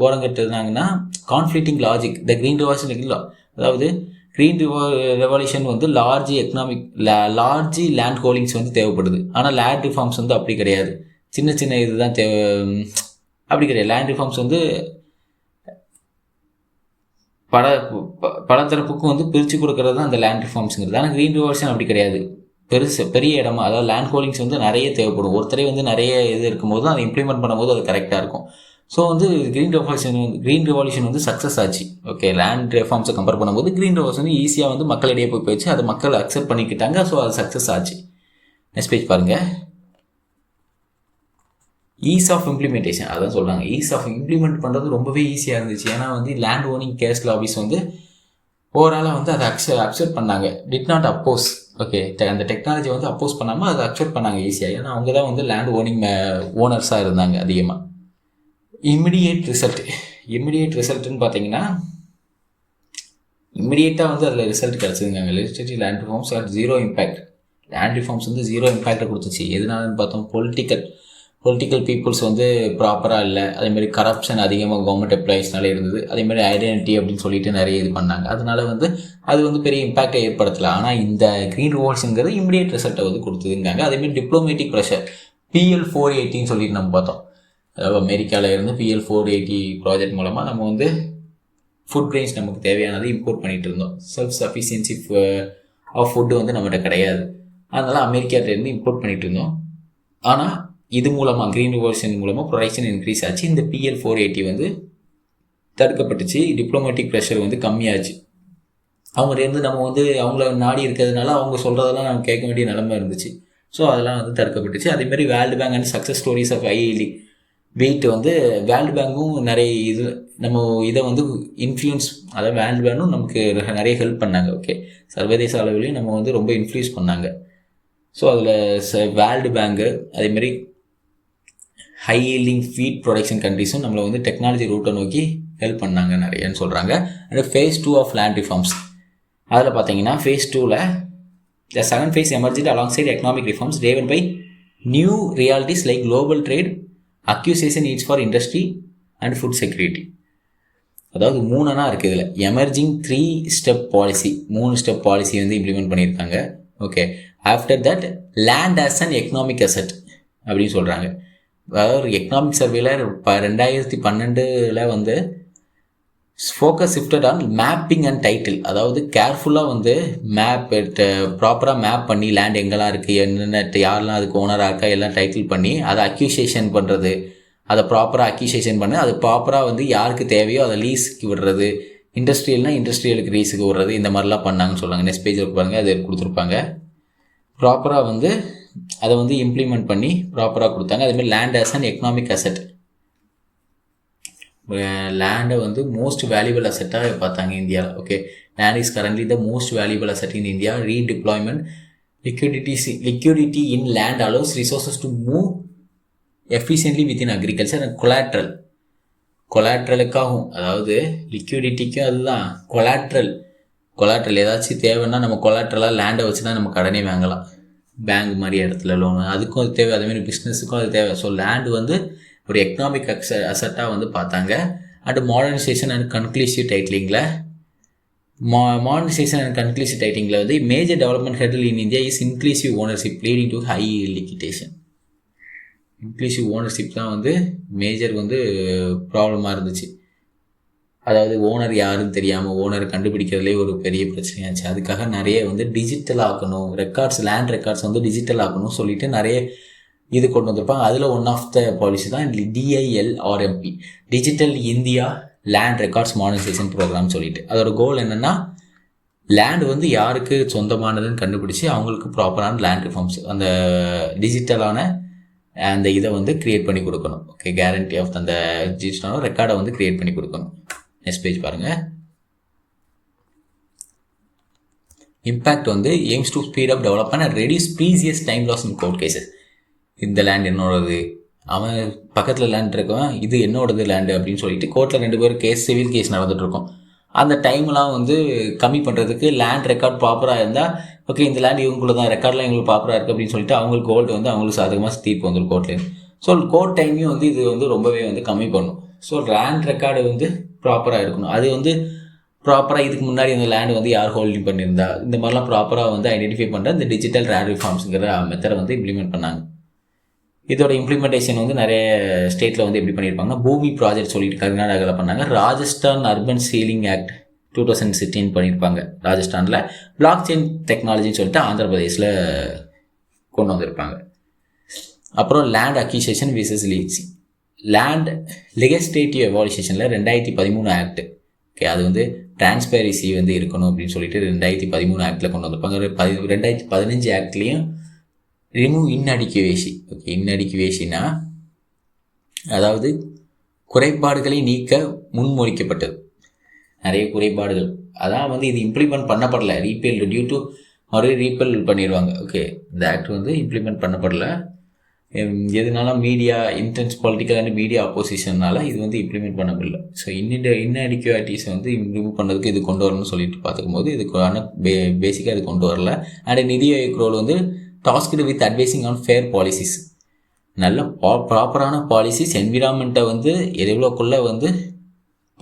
ஓரங்கட்டுனாங்கன்னா, conflicting logic the green revolution. அதாவது க்ரீன் ரெவல்யூஷன் வந்து லார்ஜ் லேண்ட் ஹோல்டிங்ஸ் வந்து தேவைப்படுது. ஆனால் லேண்ட் ரிஃபார்ம்ஸ் வந்து அப்படி கிடையாது, சின்ன இதுதான் அப்படி கிடையாது. லேண்ட் ரிஃபார்ம்ஸ் வந்து பல தரப்புக்கும் வந்து பிரித்து கொடுக்கறது தான் அந்த லேண்ட் ரிஃபார்ம்ஸுங்கிறது. ஆனால் க்ரீன் ரெவல்யூஷன் அப்படி கிடையாது. பெரிய இடமா, அதாவது லேண்ட் ஹோல்டிங்ஸ் வந்து நிறைய தேவைப்படும். ஒருத்தரே வந்து நிறைய இது இருக்கும்போது அதை இம்ப்ளிமெண்ட் பண்ணும்போது அது கரெக்டாக இருக்கும். ஸோ வந்து க்ரீன் ரெவல்யூஷன் வந்து சக்ஸஸ் ஆச்சு. ஓகே, லேண்ட் ரிஃபார்ம்ஸை கம்பேர் பண்ணும்போது க்ரீன் ரெவல்யூஷன் ஈஸியாக வந்து மக்களிடையே போயிடுச்சு, அதை மக்கள் அக்செப்ட் பண்ணிக்கிட்டாங்க. ஸோ அது சக்ஸஸ் ஆச்சு. நெக்ஸ்ட் பேஜ் பாருங்கள். ஈஸ் ஆஃப் இம்ப்ளிமெண்டேஷன், அதான் சொல்கிறாங்க. ஈஸ் ஆஃப் இம்ப்ளிமெண்ட் பண்ணுறது ரொம்பவே ஈஸியாக இருந்துச்சு. ஏன்னா வந்து லேண்ட் ஓனிங் கேஸ் லாபிஸ் வந்து ஓவராலாக வந்து அதை அக்செப்ட் பண்ணாங்க, டிட் நாட் அப்போஸ். ஓகே, அந்த டெக்னாலஜி வந்து அப்போஸ் பண்ணாமல் அதை அக்செப்ட் பண்ணாங்க ஈஸியாக. ஏன்னா அவங்க தான் வந்து லேண்ட் ஓனர்ஸாக இருந்தாங்க அதிகமாக. இமிடியேட் ரிசல்ட்டுன்னு பார்த்தீங்கன்னா, இமிடியேட்டாக வந்து அதில் ரிசல்ட் கிடச்சிருந்தாங்க. Legislative land reforms are 0 impact. Land reforms வந்து 0 இம்பேக்டை கொடுத்துச்சு. எதனாலன்னு பார்த்தோம், பொலிட்டிக்கல் பீப்புள்ஸ் வந்து ப்ராப்பராக இல்லை, அதேமாதிரி கரப்ஷன் அதிகமாக கவர்மெண்ட் எம்ப்ளாயீஸ்னால இருந்தது, அதேமாதிரி ஐடென்டிட்டி அப்படின்னு சொல்லிட்டு நிறைய இது பண்ணாங்க. அதனால வந்து அது வந்து பெரிய இம்பாக்டை ஏற்படுத்தலை. ஆனால் இந்த க்ரீன் ரெவல்யூஷனுங்கிறது இமிடியேட் ரிசல்ட்டை வந்து கொடுத்துருந்தாங்க. அதேமாதிரி டிப்ளமேட்டிக் ப்ரெஷர் PL 480 சொல்லிட்டு நம்ம பார்த்தோம். அதாவது அமெரிக்காவில் இருந்து PL 480 ப்ராஜெக்ட் மூலமாக நம்ம வந்து ஃபுட் கிரெயின்ஸ் நமக்கு தேவையானது இம்போர்ட் பண்ணிகிட்டு இருந்தோம். செல்ஃப் சஃபிஷியன்சி ஆஃப் ஃபுட்டு வந்து நம்மகிட்ட கிடையாது, அதனால் அமெரிக்காவிலேருந்து இம்போர்ட் பண்ணிகிட்டு இருந்தோம். ஆனால் இது மூலமாக க்ரீன் ரெவல்யூஷன் மூலமாக ப்ரொடக்ஷன் இன்க்ரீஸ் ஆச்சு. இந்த PL 480 வந்து தடுக்கப்பட்டுச்சு. டிப்ளமேட்டிக் ப்ரெஷர் வந்து கம்மியாச்சு. அவங்கள்டேருந்து நம்ம வந்து அவங்கள நாடி இருக்கிறதுனால அவங்க சொல்கிறதெல்லாம் நம்ம கேட்க வேண்டிய நிலைமை இருந்துச்சு. ஸோ அதெல்லாம் வந்து தடுக்கப்பட்டுச்சு. அதேமாதிரி world bank and success stories of IIL வீட்டு வந்து வேர்ல்டு பேங்க்கும் நிறைய இது நம்ம இதை வந்து இன்ஃப்ளூயன்ஸ், அதாவது வேர்ல்டு பேங்க்கும் நமக்கு நிறைய ஹெல்ப் பண்ணாங்க. ஓகே, சர்வதேச அளவிலையும் நம்ம வந்து ரொம்ப இன்ஃப்ளூயன்ஸ் பண்ணாங்க. ஸோ அதில் வேர்ல்டு பேங்கு அதேமாதிரி ஹை ஈல்டிங் ஃபீட் ப்ரொடக்ஷன் கண்ட்ரிஸும் நம்மளை வந்து டெக்னாலஜி ரூட்டை நோக்கி ஹெல்ப் பண்ணாங்க நிறையன்னு சொல்கிறாங்க. அண்ட் phase 2 ஆஃப் லேண்ட் ரிஃபார்ம்ஸ், அதில் பார்த்தீங்கன்னா phase 2ல் the second phase emerged alongside economic reforms driven by new realities like global trade, acquisition needs for industry and food security. அதாவது 3 இருக்குது இதில். Emerging 3 step policy, 3 step policy வந்து implement பண்ணியிருக்காங்க. Okay, after that land as an economic asset அப்படின்னு சொல்கிறாங்க. அதாவது economic சர்வேல 2012 வந்து focus shifted on mapping and title. அதாவது கேர்ஃபுல்லாக வந்து ப்ராப்பராக மேப் பண்ணி லேண்ட் எங்கெல்லாம் இருக்குது, என்னென்ன யாரெல்லாம் அதுக்கு ஓனராக இருக்கா எல்லாம் டைட்டில் பண்ணி அதை அக்யூசியேஷன் பண்ணுறது, அதை ப்ராப்பராக அக்யூசியேஷன் பண்ணி அது ப்ராப்பராக வந்து யாருக்கு தேவையோ அதை லீஸுக்கு விடுறது, இண்டஸ்ட்ரியலுக்கு லீஸுக்கு விடுறது, இந்த மாதிரிலாம் பண்ணாங்கன்னு சொல்லுவாங்க. நெக்ஸ்ட் பேஜில் பாருங்கள், அது கொடுத்துருப்பாங்க. ப்ராப்பராக வந்து அதை வந்து இம்ப்ளிமெண்ட் பண்ணி ப்ராப்பராக கொடுத்தாங்க. அதேமாதிரி land as an economic asset, லேண்டை வந்து மோஸ்ட் வேல்யூபிள் அசெட்டாக பார்த்தாங்க இந்தியாவில். Okay, land is currently the most valuable asset in India. Redeployment liquidity in land allows resources to move efficiently within agriculture and கொலாட்ரலுக்காகும், அதாவது லிக்யூடிட்டிக்கும் அதுதான் கொலாட்ரல் ஏதாச்சும் தேவைன்னா நம்ம கொலாட்ரலாக லேண்டை வச்சு தான் நம்ம கடனே வாங்கலாம், பேங்க் மாதிரி இடத்துல லோனு, அதுக்கும் அது தேவை. அதேமாதிரி பிஸ்னஸுக்கும் அது தேவை. ஸோ லேண்டு வந்து ஒரு எக்கனாமிக் அசெட்டாக வந்து பார்த்தாங்க. அண்ட் மாடர்னைசேஷன் அண்ட் கன்க்ளூசிவ் டைட்டிலிங்கில் வந்து major development hurdle in India is inclusive ownership leading to high liquidation. Inclusive ownership தான் வந்து மேஜர் வந்து ப்ராப்ளமாக இருந்துச்சு. அதாவது ஓனர் யாருன்னு தெரியாமல் ஓனர் கண்டுபிடிக்கிறதுலே ஒரு பெரிய பிரச்சனையாச்சு. அதுக்காக நிறைய வந்து டிஜிட்டல் ஆக்கணும், லேண்ட் ரெக்கார்ட்ஸ் வந்து டிஜிட்டல் ஆக்கணும் சொல்லிட்டு நிறைய இது கொண்டு வந்திருப்பாங்க. அதில் ஒன் ஆஃப் த பாலிசி தான் DILRMP, digital India land records modernisation programme சொல்லிட்டு. அதோட கோல் என்னென்னா லேண்ட் வந்து யாருக்கு சொந்தமானதுன்னு கண்டுபிடிச்சி அவங்களுக்கு ப்ராப்பரான லேண்ட் ரிஃபார்ம்ஸ், அந்த டிஜிட்டலான அந்த இதை வந்து க்ரியேட் பண்ணி கொடுக்கணும். ஓகே, கேரண்டி ஆஃப் அந்த டிஜிட்டலான ரெக்கார்டை வந்து க்ரியேட் பண்ணி கொடுக்கணும். நெக்ஸ்ட் பேஜ் பாருங்கள். இம்பேக்ட் வந்து aims to speed up development and reduce precious time loss in court cases. இந்த லேண்ட் என்னோடது, அவன் பக்கத்தில் லேண்ட் இருக்கவன் இது என்னோடது லேண்டு அப்படின்னு சொல்லிட்டு கோர்ட்டில் 2 பேர் சிவில் கேஸ் நடந்துகிட்ருக்கோம். அந்த டைம்லாம் வந்து கம்மி பண்ணுறதுக்கு லேண்ட் ரெக்கார்ட் ப்ராப்பராக இருந்தால் ஓகே, இந்த லேண்ட் இவங்களுக்குள்ள தான், ரெக்கார்ட்லாம் எங்களுக்கு ப்ராப்பராக இருக்குது அப்படின்னு சொல்லிட்டு அவங்களுக்கு கோல்டு வந்து அவங்களுக்கு சாதகமாக தீர்ப்பு வந்துடும் கோர்ட்லேருந்து. ஸோ கோர்ட் டைமையும் வந்து இது வந்து ரொம்பவே வந்து கம்மி பண்ணும். ஸோ லேண்ட் ரெக்கார்டு வந்து ப்ராப்பராக இருக்கணும். அது வந்து ப்ராப்பராக இதுக்கு முன்னாடி அந்த லேண்டு வந்து யார் ஹோல்டிங் பண்ணியிருந்தா இந்த மாதிரிலாம் ப்ராப்பராக வந்து ஐடென்டிஃபை பண்ணுற இந்த டிஜிட்டல் லேண்ட் ரிஃபார்ம்ஸுங்கிற மெத்தடை வந்து இம்ப்ளிமெண்ட் பண்ணாங்க. இதோட இம்ப்ளிமெண்டேஷன் வந்து நிறைய ஸ்டேட்டில் வந்து எப்படி பண்ணியிருப்பாங்கன்னா பூமி ப்ராஜெக்ட் சொல்லிட்டு கர்நாடகாவில் பண்ணாங்க. ராஜஸ்தான் அர்பன் சீலிங் ஆக்ட் 2016 பண்ணியிருப்பாங்க ராஜஸ்தானில். பிளாக் செயின் டெக்னாலஜின்னு சொல்லிட்டு ஆந்திர பிரதேஷில் கொண்டு வந்திருப்பாங்க. அப்புறம் land acquisition versus leasing, land legislative எவாலுவேஷனில் 2013 ஆக்ட். ஓகே, அது வந்து டிரான்ஸ்பேரன்சி வந்து இருக்கணும் அப்படின்னு சொல்லிட்டு 2013 ஆக்டில் கொண்டு வந்திருப்பாங்க. 2015 ஆக்ட்லேயும் ரிமூவ் இன்அடிக்குவேசி. ஓகே, இன்அடிக்குவேசினா அதாவது குறைபாடுகளை நீக்க முன்மொழிக்கப்பட்டது. நிறைய குறைபாடுகள் அதான் வந்து இது இம்ப்ளிமெண்ட் பண்ணப்படலை, ரீபேல் டியூ டு மறுபடியும் ரீபேல் பண்ணிடுவாங்க. ஓகே, இந்த ஆக்ட் வந்து இம்ப்ளிமெண்ட் பண்ணப்படலை. எதுனால media intense political and media அப்போசிஷன்னால இது வந்து இம்ப்ளிமெண்ட் பண்ணப்படல. ஸோ இன்அடிக்குவேட்டிஸை வந்து இம்ப்ரூவ் பண்ணுறதுக்கு இது கொண்டு வரணும்னு சொல்லிட்டு பார்த்துக்கும் போது இதுக்கான பேசிக்காக இது கொண்டு வரல. அண்ட் நிதி ஆயோக் ரோல் வந்து tasked with advising on fair policies, நல்ல ப்ராப்பரான பாலிசிஸ், என்விரான்மெண்ட்டை வந்து எவ்வளோக்குள்ளே வந்து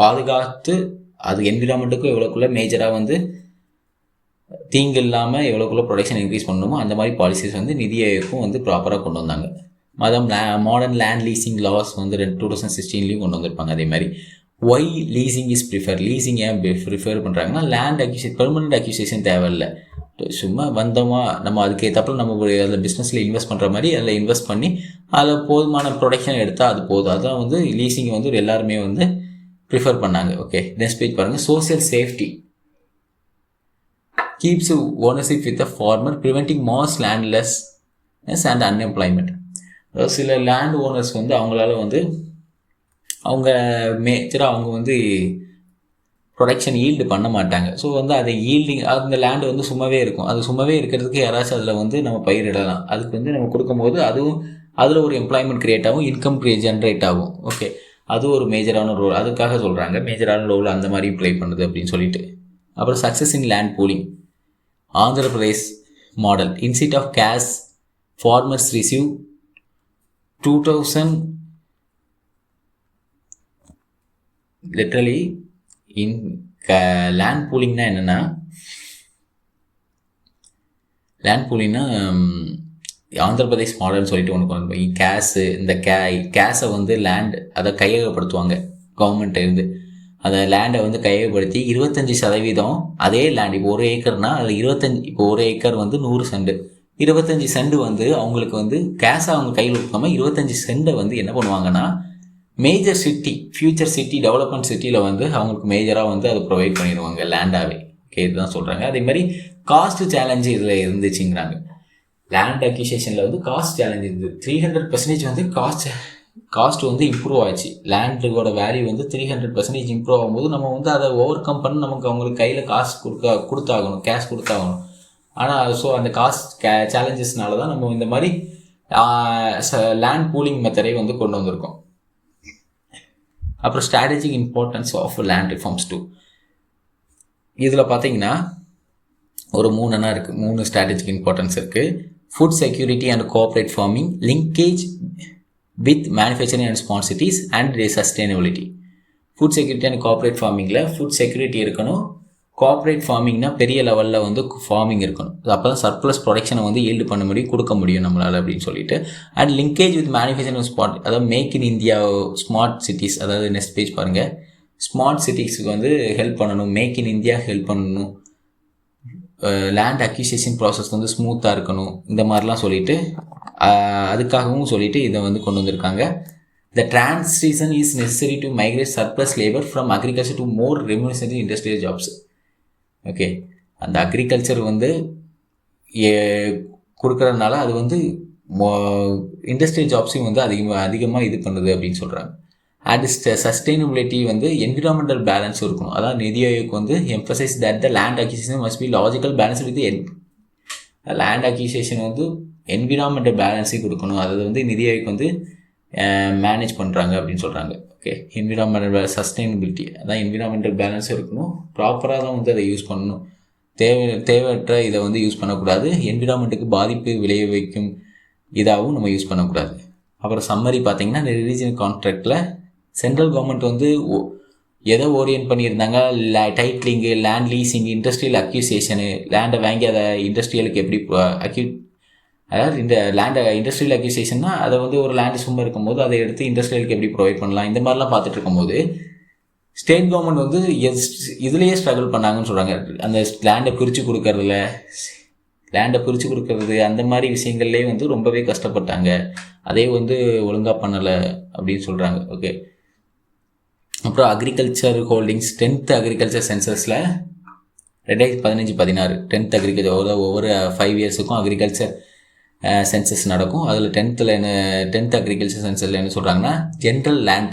பாதுகாத்து அது என்விரான்மெண்ட்டுக்கும் எவ்வளோக்குள்ளே மேஜராக வந்து தீங்கு இல்லாமல் எவ்வளோக்குள்ளே ப்ரொடக்ஷன் இன்க்ரீஸ் பண்ணணுமோ அந்த மாதிரி பாலிசிஸ் வந்து நிதி ஆயோக்கும் வந்து ப்ராப்பராக கொண்டு வந்தாங்க. மாடர்ன் லேண்ட் லீசிங் லாஸ் வந்து 2016 கொண்டு வந்திருப்பாங்க. அதே மாதிரி why leasing is prefer, leasing ஏன் ப்ரிஃபர் பண்ணுறாங்கன்னா லேண்ட் அக்யூசியேஷன் பெர்மனெண்ட் அக்யூசியேஷன் தேவையில்லை, சும்மா வந்தோமா நம்ம அதுக்கேற்றப்பல நம்ம அதில் பிஸ்னஸில் இன்வெஸ்ட் பண்ணுற மாதிரி அதில் இன்வெஸ்ட் பண்ணி அதில் போதுமான ப்ரொடக்ஷன் எடுத்தால் அது போதும். அதான் வந்து லீசிங் வந்து எல்லாருமே வந்து ப்ரிஃபர் பண்ணாங்க. ஓகே, நெக்ஸ்ட் பேஜ் பாருங்கள். Social safety keeps ownership with a farmer preventing mass landlessness and unemployment. சில லேண்ட் ஓனர்ஸ் வந்து அவங்களால வந்து அவங்க மேஜராக அவங்க வந்து ப்ரொடக்ஷன் ஈல்டு பண்ண மாட்டாங்க. ஸோ வந்து அதை ஈல்டிங் அந்த லேண்டு வந்து சும்மாவே இருக்கும். அது சும்மாவே இருக்கிறதுக்கு யாராச்சும் அதில் வந்து நம்ம பயிரிடலாம். அதுக்கு வந்து நம்ம கொடுக்கும்போது அதுவும் அதில் ஒரு எம்ப்ளாய்மெண்ட் க்ரியேட் ஆகும், இன்கம் ஜென்ரேட் ஆகும். ஓகே, அது ஒரு மேஜரான ரோல். அதுக்காக சொல்கிறாங்க மேஜரான ரோல் அந்த மாதிரி ப்ளே பண்ணுது அப்படின்னு சொல்லிட்டு. அப்புறம் success in land pooling. Andhra Pradesh model. Instead of cash farmers receive 2000 literally in land பூலிங்னா என்னென்னா, லேண்ட் பூலிங்னா ஆந்திர பிரதேஷ் மாடல்னு சொல்லிட்டு ஒன்று கேஷு, இந்த கேஷை வந்து லேண்ட் அதை கையகப்படுத்துவாங்க கவர்மெண்ட் இருந்து. அந்த லேண்டை வந்து கையகப்படுத்தி 25% அதே லேண்ட், இப்போ 1 ஏக்கர்னா அதில் 25, இப்போ 1 ஏக்கர் வந்து 100 சென்ட், 25 சென்ட் வந்து அவங்களுக்கு வந்து கேஷை அவங்க கையில் கொடுக்காம 25 சென்ட்டை வந்து என்ன பண்ணுவாங்கன்னா major city, future city, development சிட்டியில் வந்து அவங்களுக்கு மேஜராக வந்து அதை ப்ரொவைட் பண்ணிடுவாங்க லேண்டாகவே. ஓகே, இதுதான் சொல்கிறாங்க. அதே மாதிரி காஸ்ட் சேலஞ்சு இதில் இருந்துச்சுங்கிறாங்க. லேண்ட் அக்யூசியேஷனில் வந்து காஸ்ட் சேலஞ்ச் இருந்தது. 300% வந்து காஸ்ட் வந்து இம்ப்ரூவ் ஆச்சு. லேண்டோட வேல்யூ வந்து 300% இம்ப்ரூவ் ஆகும்போது நம்ம வந்து அதை ஓவர் கம் பண்ணி நமக்கு அவங்களுக்கு கையில் காசு கொடுத்தாகணும், கேஷ் கொடுத்தாகணும். ஆனால் ஸோ அந்த காஸ்ட் சேலஞ்சஸ்னால தான் நம்ம இந்த மாதிரி லேண்ட் பூலிங் மெத்தடை வந்து கொண்டு வந்திருக்கோம். அப்புறம் strategic importance of land reforms two. இதில் பார்த்தீங்கன்னா ஒரு 3 இருக்குது, 3 ஸ்ட்ராட்டஜிக் இம்பார்ட்டன்ஸ் இருக்குது. Food security and cooperate farming, linkage with manufacturing and smart cities and sustainability. Food security and cooperate ஃபார்மிங்கில் ஃபுட் செக்யூரிட்டி இருக்கணும். கோஆப்ரேட் ஃபார்மிங்னா பெரிய லெவலில் வந்து ஃபார்மிங் இருக்கணும். அப்போ தான் சர்ப்ளஸ் ப்ரொடக்ஷனை வந்து ஈல்டு பண்ண முடியும், கொடுக்க முடியும் நம்மளால் அப்படின்னு சொல்லிட்டு. And linkage with manufacturing smart, அதாவது make in India smart cities, அதாவது நெக்ஸ்ட் பேஜ் பாருங்கள். ஸ்மார்ட் சிட்டிஸுக்கு வந்து ஹெல்ப் பண்ணணும், மேக் இன் இந்தியா ஹெல்ப் பண்ணணும், லேண்ட் அக்யூசியேஷன் ப்ராசஸ் வந்து ஸ்மூத்தாக இருக்கணும், இந்த மாதிரிலாம் சொல்லிட்டு அதுக்காகவும் சொல்லிட்டு இதை வந்து கொண்டு வந்திருக்காங்க. The transition is necessary to migrate surplus labor from agriculture to more remunerative industrial jobs. Okay, அந்த அக்ரிகல்ச்சர் வந்து கொடுக்குறதுனால அது வந்து இண்டஸ்ட்ரியல் ஜாப்ஸையும் வந்து அதிகமாக இது பண்ணுது அப்படின்னு சொல்கிறாங்க. அண்ட் சஸ்டைனபிலிட்டி வந்து என்விரான்மெண்டல் பேலன்ஸ் இருக்கணும். அதாவது நிதி ஆயோக் வந்து emphasise that the land அக்யூசியேஷன் must be logical balance with land அக்யூசியேஷன் வந்து என்விரான்மெண்டல் பேலன்ஸையும் கொடுக்கணும். அது வந்து நிதி ஆயோக் வந்து மேனேஜ் பண்ணுறாங்க அப்படின்னு சொல்கிறாங்க. ஓகே, என்விரான்மெண்டல் சஸ்டைனபிலிட்டி, அதான் என்விரான்மெண்டல் பேலன்ஸ் இருக்கணும், ப்ராப்பராக தான் வந்து அதை யூஸ் பண்ணணும். தேவையற்ற இதை வந்து யூஸ் பண்ணக்கூடாது, என்விரான்மெண்ட்டுக்கு பாதிப்பு விளைவிக்கும் இதாகவும் நம்ம யூஸ் பண்ணக்கூடாது. அப்புறம் சம்மரி பார்த்தீங்கன்னா, இந்த ரிலீஜியன் கான்ட்ராக்டில் சென்ட்ரல் கவர்மெண்ட் வந்து எதை ஓரியன்ட் பண்ணியிருந்தாங்க, டைட்லிங்கு, லேண்ட் லீஸிங்கு, இண்டஸ்ட்ரியல் அக்யூசியேஷனு, லேண்டை வாங்கி அதை இண்டஸ்ட்ரியலுக்கு எப்படி அதாவது இந்த லேண்டை இண்டஸ்ட்ரியல் அக்யூசியேஷன்னா அதை வந்து ஒரு லேண்டு சும்மா இருக்கும்போது அதை எடுத்து இண்டஸ்ட்ரியலுக்கு எப்படி ப்ரொவைட் பண்ணலாம், இந்த மாதிரிலாம் பார்த்துட்டு இருக்கும்போது ஸ்டேட் கவர்மெண்ட் வந்து இதுலேயே ஸ்ட்ரகிள் பண்ணாங்கன்னு சொல்கிறாங்க. அந்த லேண்டை பிரித்து கொடுக்கறது அந்த மாதிரி விஷயங்கள்லேயே வந்து ரொம்பவே கஷ்டப்பட்டாங்க, அதே வந்து ஒழுங்காக பண்ணலை அப்படின்னு சொல்கிறாங்க. ஓகே, அப்புறம் அக்ரிகல்ச்சர் ஹோல்டிங்ஸ் 10th அக்ரிகல்ச்சர் சென்சஸில் 2015-16 10th அக்ரிகல்ச்சர் ஒவ்வொரு 5 இயர்ஸுக்கும் அக்ரிகல்ச்சர் சென்சஸ் நடக்கும். அதில் 10th அக்ரிகல்ச்சர் சென்சஸில் என்ன சொல்கிறாங்கன்னா, general land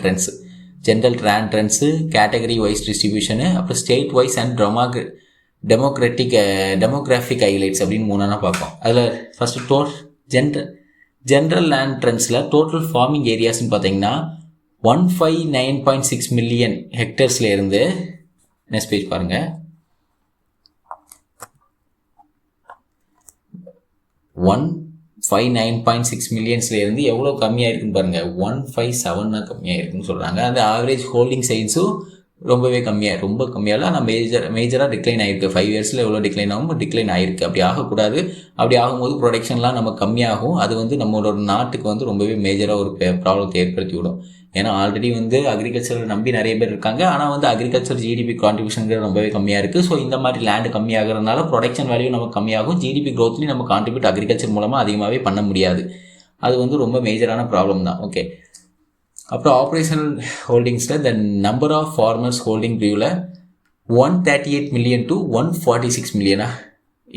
trends, category wise distribution, அப்புறம் state wise and demographic highlights அப்படின்னு 3 பார்ப்போம். அதில் ஃபஸ்ட்டு ஜென்ரல் லேண்ட் ட்ரெண்ட்ஸில் டோட்டல் ஃபார்மிங் ஏரியாஸ்ன்னு பார்த்தீங்கன்னா 159.6 மில்லியன் ஹெக்டர்ஸில் இருந்து, நெக்ஸ்ட் பேஜ் பாருங்கள், 159.6 மில்லியன்ஸில் இருந்து எவ்வளோ கம்மியாக இருக்குன்னு பாருங்கள், 157 கம்மியாக இருக்குன்னு சொல்கிறாங்க. அந்த ஆவரேஜ் ஹோல்டிங் சைஸும் ரொம்பவே ரொம்ப கம்மியாக, ஆனால் மேஜராக டிக்ளைன் ஆகிருக்கு. 5 இயர்ஸில் எவ்வளோ டிக்ளைன் ஆகிருக்கு. அப்படி ஆகக்கூடாது. அப்படி ஆகும்போது ப்ரொடக்ஷன்லாம் நம்ம கம்மியாகும். அது வந்து நம்மளோட நாட்டுக்கு வந்து ரொம்பவே மேஜராக ஒரு ப்ராப்ளத்தை ஏற்படுத்தி விடும். ஏன்னா ஆல்ரெடி வந்து அக்ரிகல்ச்சரை நம்பி நிறைய பேர் இருக்காங்க, ஆனால் வந்து அக்ரிகல்ச்சர் ஜிடிபி கான்ட்ரிபியூஷனுங்கிறது ரொம்பவே கம்மியாக இருக்குது. ஸோ இந்த மாதிரி லேண்டு கம்மியாகிறதுனால ப்ரொடக்ஷன் வேல்யூ நமக்கு கம்மியாகும், ஜிடிபி க்ரோத்லையும் நம்ம கான்ட்ரிபியூட் அக்ரிகல்ச்சர் மூலமாக அதிகமாகவே பண்ண முடியாது. அது வந்து ரொம்ப மேஜரான ப்ராப்ளம் தான். ஓகே, அப்புறம் ஆப்ரேஷனல் ஹோல்டிங்ஸில் the number of farmers holding வியூவில் 138 மில்லியன் to 146 மில்லியனாக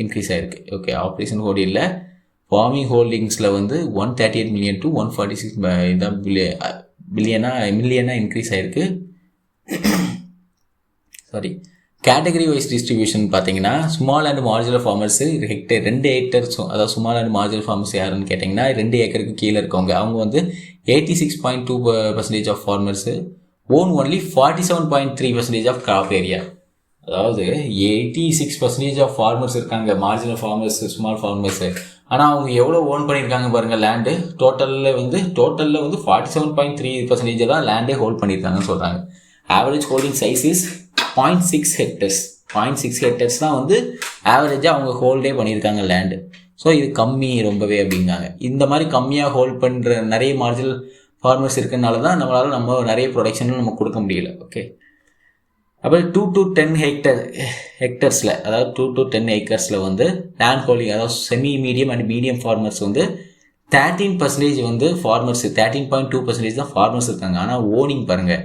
இன்க்ரீஸ் ஆகிருக்கு. ஓகே, ஆப்ரேஷன் ஹோல்டிங்கில் ஃபார்மிங் ஹோல்டிங்ஸில் வந்து 138 மில்லியன் டு 146 இதான் மில்லியனாக இன்க்ரீஸ் ஆகிருக்கு. சாரி, கேட்டகரி வைஸ் டிஸ்ட்ரிபியூஷன் பார்த்தீங்கன்னா small and marginal farmers hectare 2 ஹெக்டர்ஸும், அதாவது ஸ்மால் அண்ட் மார்ஜினல் ஃபார்மர்ஸ் யாருன்னு கேட்டிங்கன்னா 2 ஏக்கருக்கு கீழே இருக்கவங்க. அவங்க வந்து 86.2% of farmers own only 47.3% of crop area. அதாவது 86% ஆஃப் ஃபார்மர்ஸ் இருக்காங்க, மார்ஜினல் ஃபார்மர்ஸ், ஸ்மால் ஃபார்மர்ஸு. ஆனால் அவங்க எவ்வளோ ஓன் பண்ணியிருக்காங்க பாருங்கள் லேண்டு. டோட்டலில் வந்து 47.3% தான் லேண்டே ஹோல்ட் பண்ணியிருக்காங்கன்னு சொல்கிறாங்க. Average holding size is 0.6 hectares. 0.6 hectares தான் வந்து ஆவரேஜாக அவங்க ஹோல்டே பண்ணியிருக்காங்க லேண்டு. ஸோ இது கம்மி ரொம்பவே அப்படிங்காங்க. இந்த மாதிரி கம்மியாக ஹோல்ட் பண்ணுற நிறைய மார்ஜினல் ஃபார்மர்ஸ் இருக்கிறனால தான் நம்ம நிறைய ப்ரொடக்ஷனும் நம்ம கொடுக்க முடியல. ஓகே, அப்புறம் 2 to 10 ஹெக்டர்ஸில், அதாவது 2 to 10 ஏக்கர்ஸில் வந்து லேண்ட் ஹோல்டிங், அதாவது semi medium and medium farmers வந்து 13% வந்து ஃபார்மர்ஸ், 13.2% தான் ஃபார்மர்ஸ் இருக்காங்க. ஆனால் ஓனிங் பாருங்கள்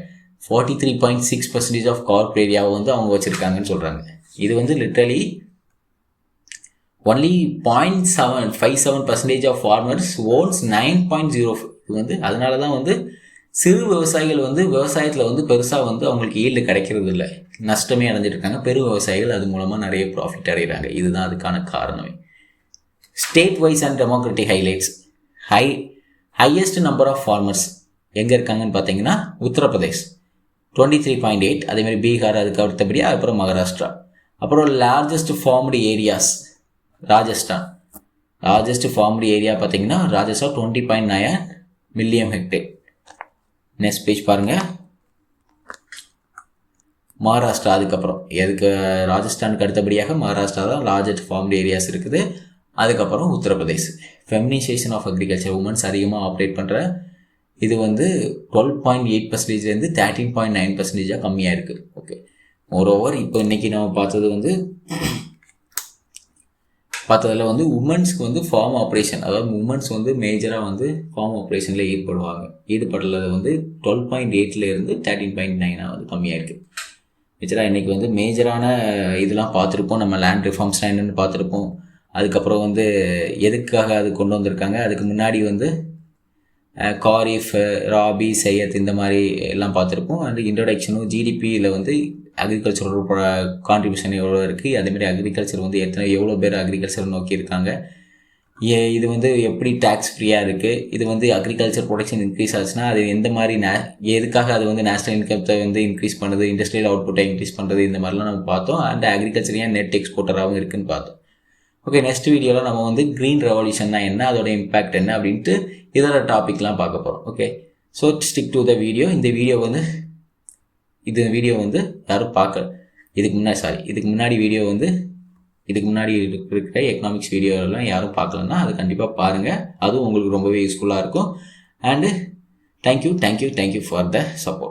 43.6% ஆஃப் கார்ப் ஏரியாவை வந்து அவங்க வச்சுருக்காங்கன்னு சொல்கிறாங்க. இது வந்து literally only 0.57% of farmers owns 9.0. இது வந்து அதனால தான் வந்து சிறு விவசாயிகள் வந்து விவசாயத்தில் வந்து பெருசாக வந்து அவங்களுக்கு ஈல்டு கிடைக்கிறது இல்லை, நஷ்டமே அடைஞ்சிட்டு இருக்காங்க. பெரு விவசாயிகள் அது மூலமாக நிறைய ப்ராஃபிட் அடைகிறாங்க. இதுதான் அதுக்கான காரணமே. State wise and democratic highlights. Highest number of farmers எங்கே இருக்காங்கன்னு பார்த்தீங்கன்னா உத்தரப்பிரதேஷ் 23.8, அதேமாதிரி பீகார், அதுக்கு அடுத்தபடி அப்புறம் மகாராஷ்டிரா. அப்புறம் largest farmed areas Rajasthan. Largest farmed area பார்த்தீங்கன்னா Rajasthan 20.9 million hectare. Next page பாருங்கள், மகாராஷ்டிரா. அதுக்கப்புறம் எதுக்கு ராஜஸ்தானுக்கு அடுத்தபடியாக மகாராஷ்டிரா தான் லார்ஜஸ்ட் ஃபார்ம்டு ஏரியாஸ் இருக்குது. அதுக்கப்புறம் Uttar Pradesh. Feminisation of agriculture, women's அதிகமாக ஆப்ரேட் பண்ணுற இது வந்து 12.8%லேருந்து 13.9% கம்மியாக இருக்குது. ஓகே, மோரோவர் இப்போ இன்றைக்கி நம்ம பார்த்ததில் வந்து உமன்ஸ்க்கு வந்து ஃபார்ம் ஆப்ரேஷன், அதாவது உமன்ஸ் வந்து மேஜராக வந்து ஃபார்ம் ஆப்ரேஷனில் ஈடுபடுறது வந்து 12.8லேருந்து 13.9 வந்து கம்மியாக இருக்குது. மேஜராக இன்றைக்கி வந்து மேஜரான இதெல்லாம் பார்த்துருப்போம். நம்ம லேண்ட் ரிஃபார்ம்ஸ்லாம் என்னென்னு பார்த்துருப்போம். அதுக்கப்புறம் வந்து எதுக்காக அது கொண்டு வந்திருக்காங்க, அதுக்கு முன்னாடி வந்து காரிஃப், ராபி, சையத் இந்த மாதிரி எல்லாம் பார்த்துருப்போம். அண்ட் இன்ட்ரடக்ஷனும் ஜிடிபியில் வந்து அக்ரிகல்ச்சரோட கான்ட்ரிபியூஷன் எவ்வளோ இருக்குது, அதேமாதிரி அக்ரிகல்ச்சர் வந்து எவ்வளோ பேர் அக்ரிகல்ச்சர் நோக்கி இருக்காங்க, இது வந்து எப்படி டேக்ஸ் ஃப்ரீயாக இருக்குது, இது வந்து அக்ரிகல்ச்சர் ப்ரொடக்ஷன் இன்க்ரீஸ் ஆச்சுன்னா அது எந்த மாதிரி எதுக்காக அது வந்து நேஷ்னல் இன்கத்தை வந்து இன்க்ரீஸ் பண்ணுறது, இண்டஸ்ட்ரியல் அவுட்புட்டை இன்க்ரீஸ் பண்ணுறது, இந்த மாதிரிலாம் நம்ம பார்த்தோம். அண்ட் அக்ரிகல்ச்சர் ஏன் நெட் எக்ஸ்போர்ட்டராகவும் இருக்குதுன்னு பார்த்தோம். ஓகே, நெக்ஸ்ட் வீடியோவில் நம்ம வந்து க்ரீன் ரெவல்யூஷன்னா என்ன, அதோட இம்பேக்ட் என்ன அப்படின்ட்டு இதோட டாபிக்லாம் பார்க்க போகிறோம். Okay, so stick to the video. இந்த வீடியோ வந்து யாரும் பார்க்க இதுக்கு முன்னாடி இருக்கிற எக்கனாமிக்ஸ் வீடியோலாம் யாரும் பார்க்கலன்னா அது கண்டிப்பாக பாருங்கள். அதுவும் உங்களுக்கு ரொம்பவே யூஸ்ஃபுல்லாக இருக்கும். And thank you for the support.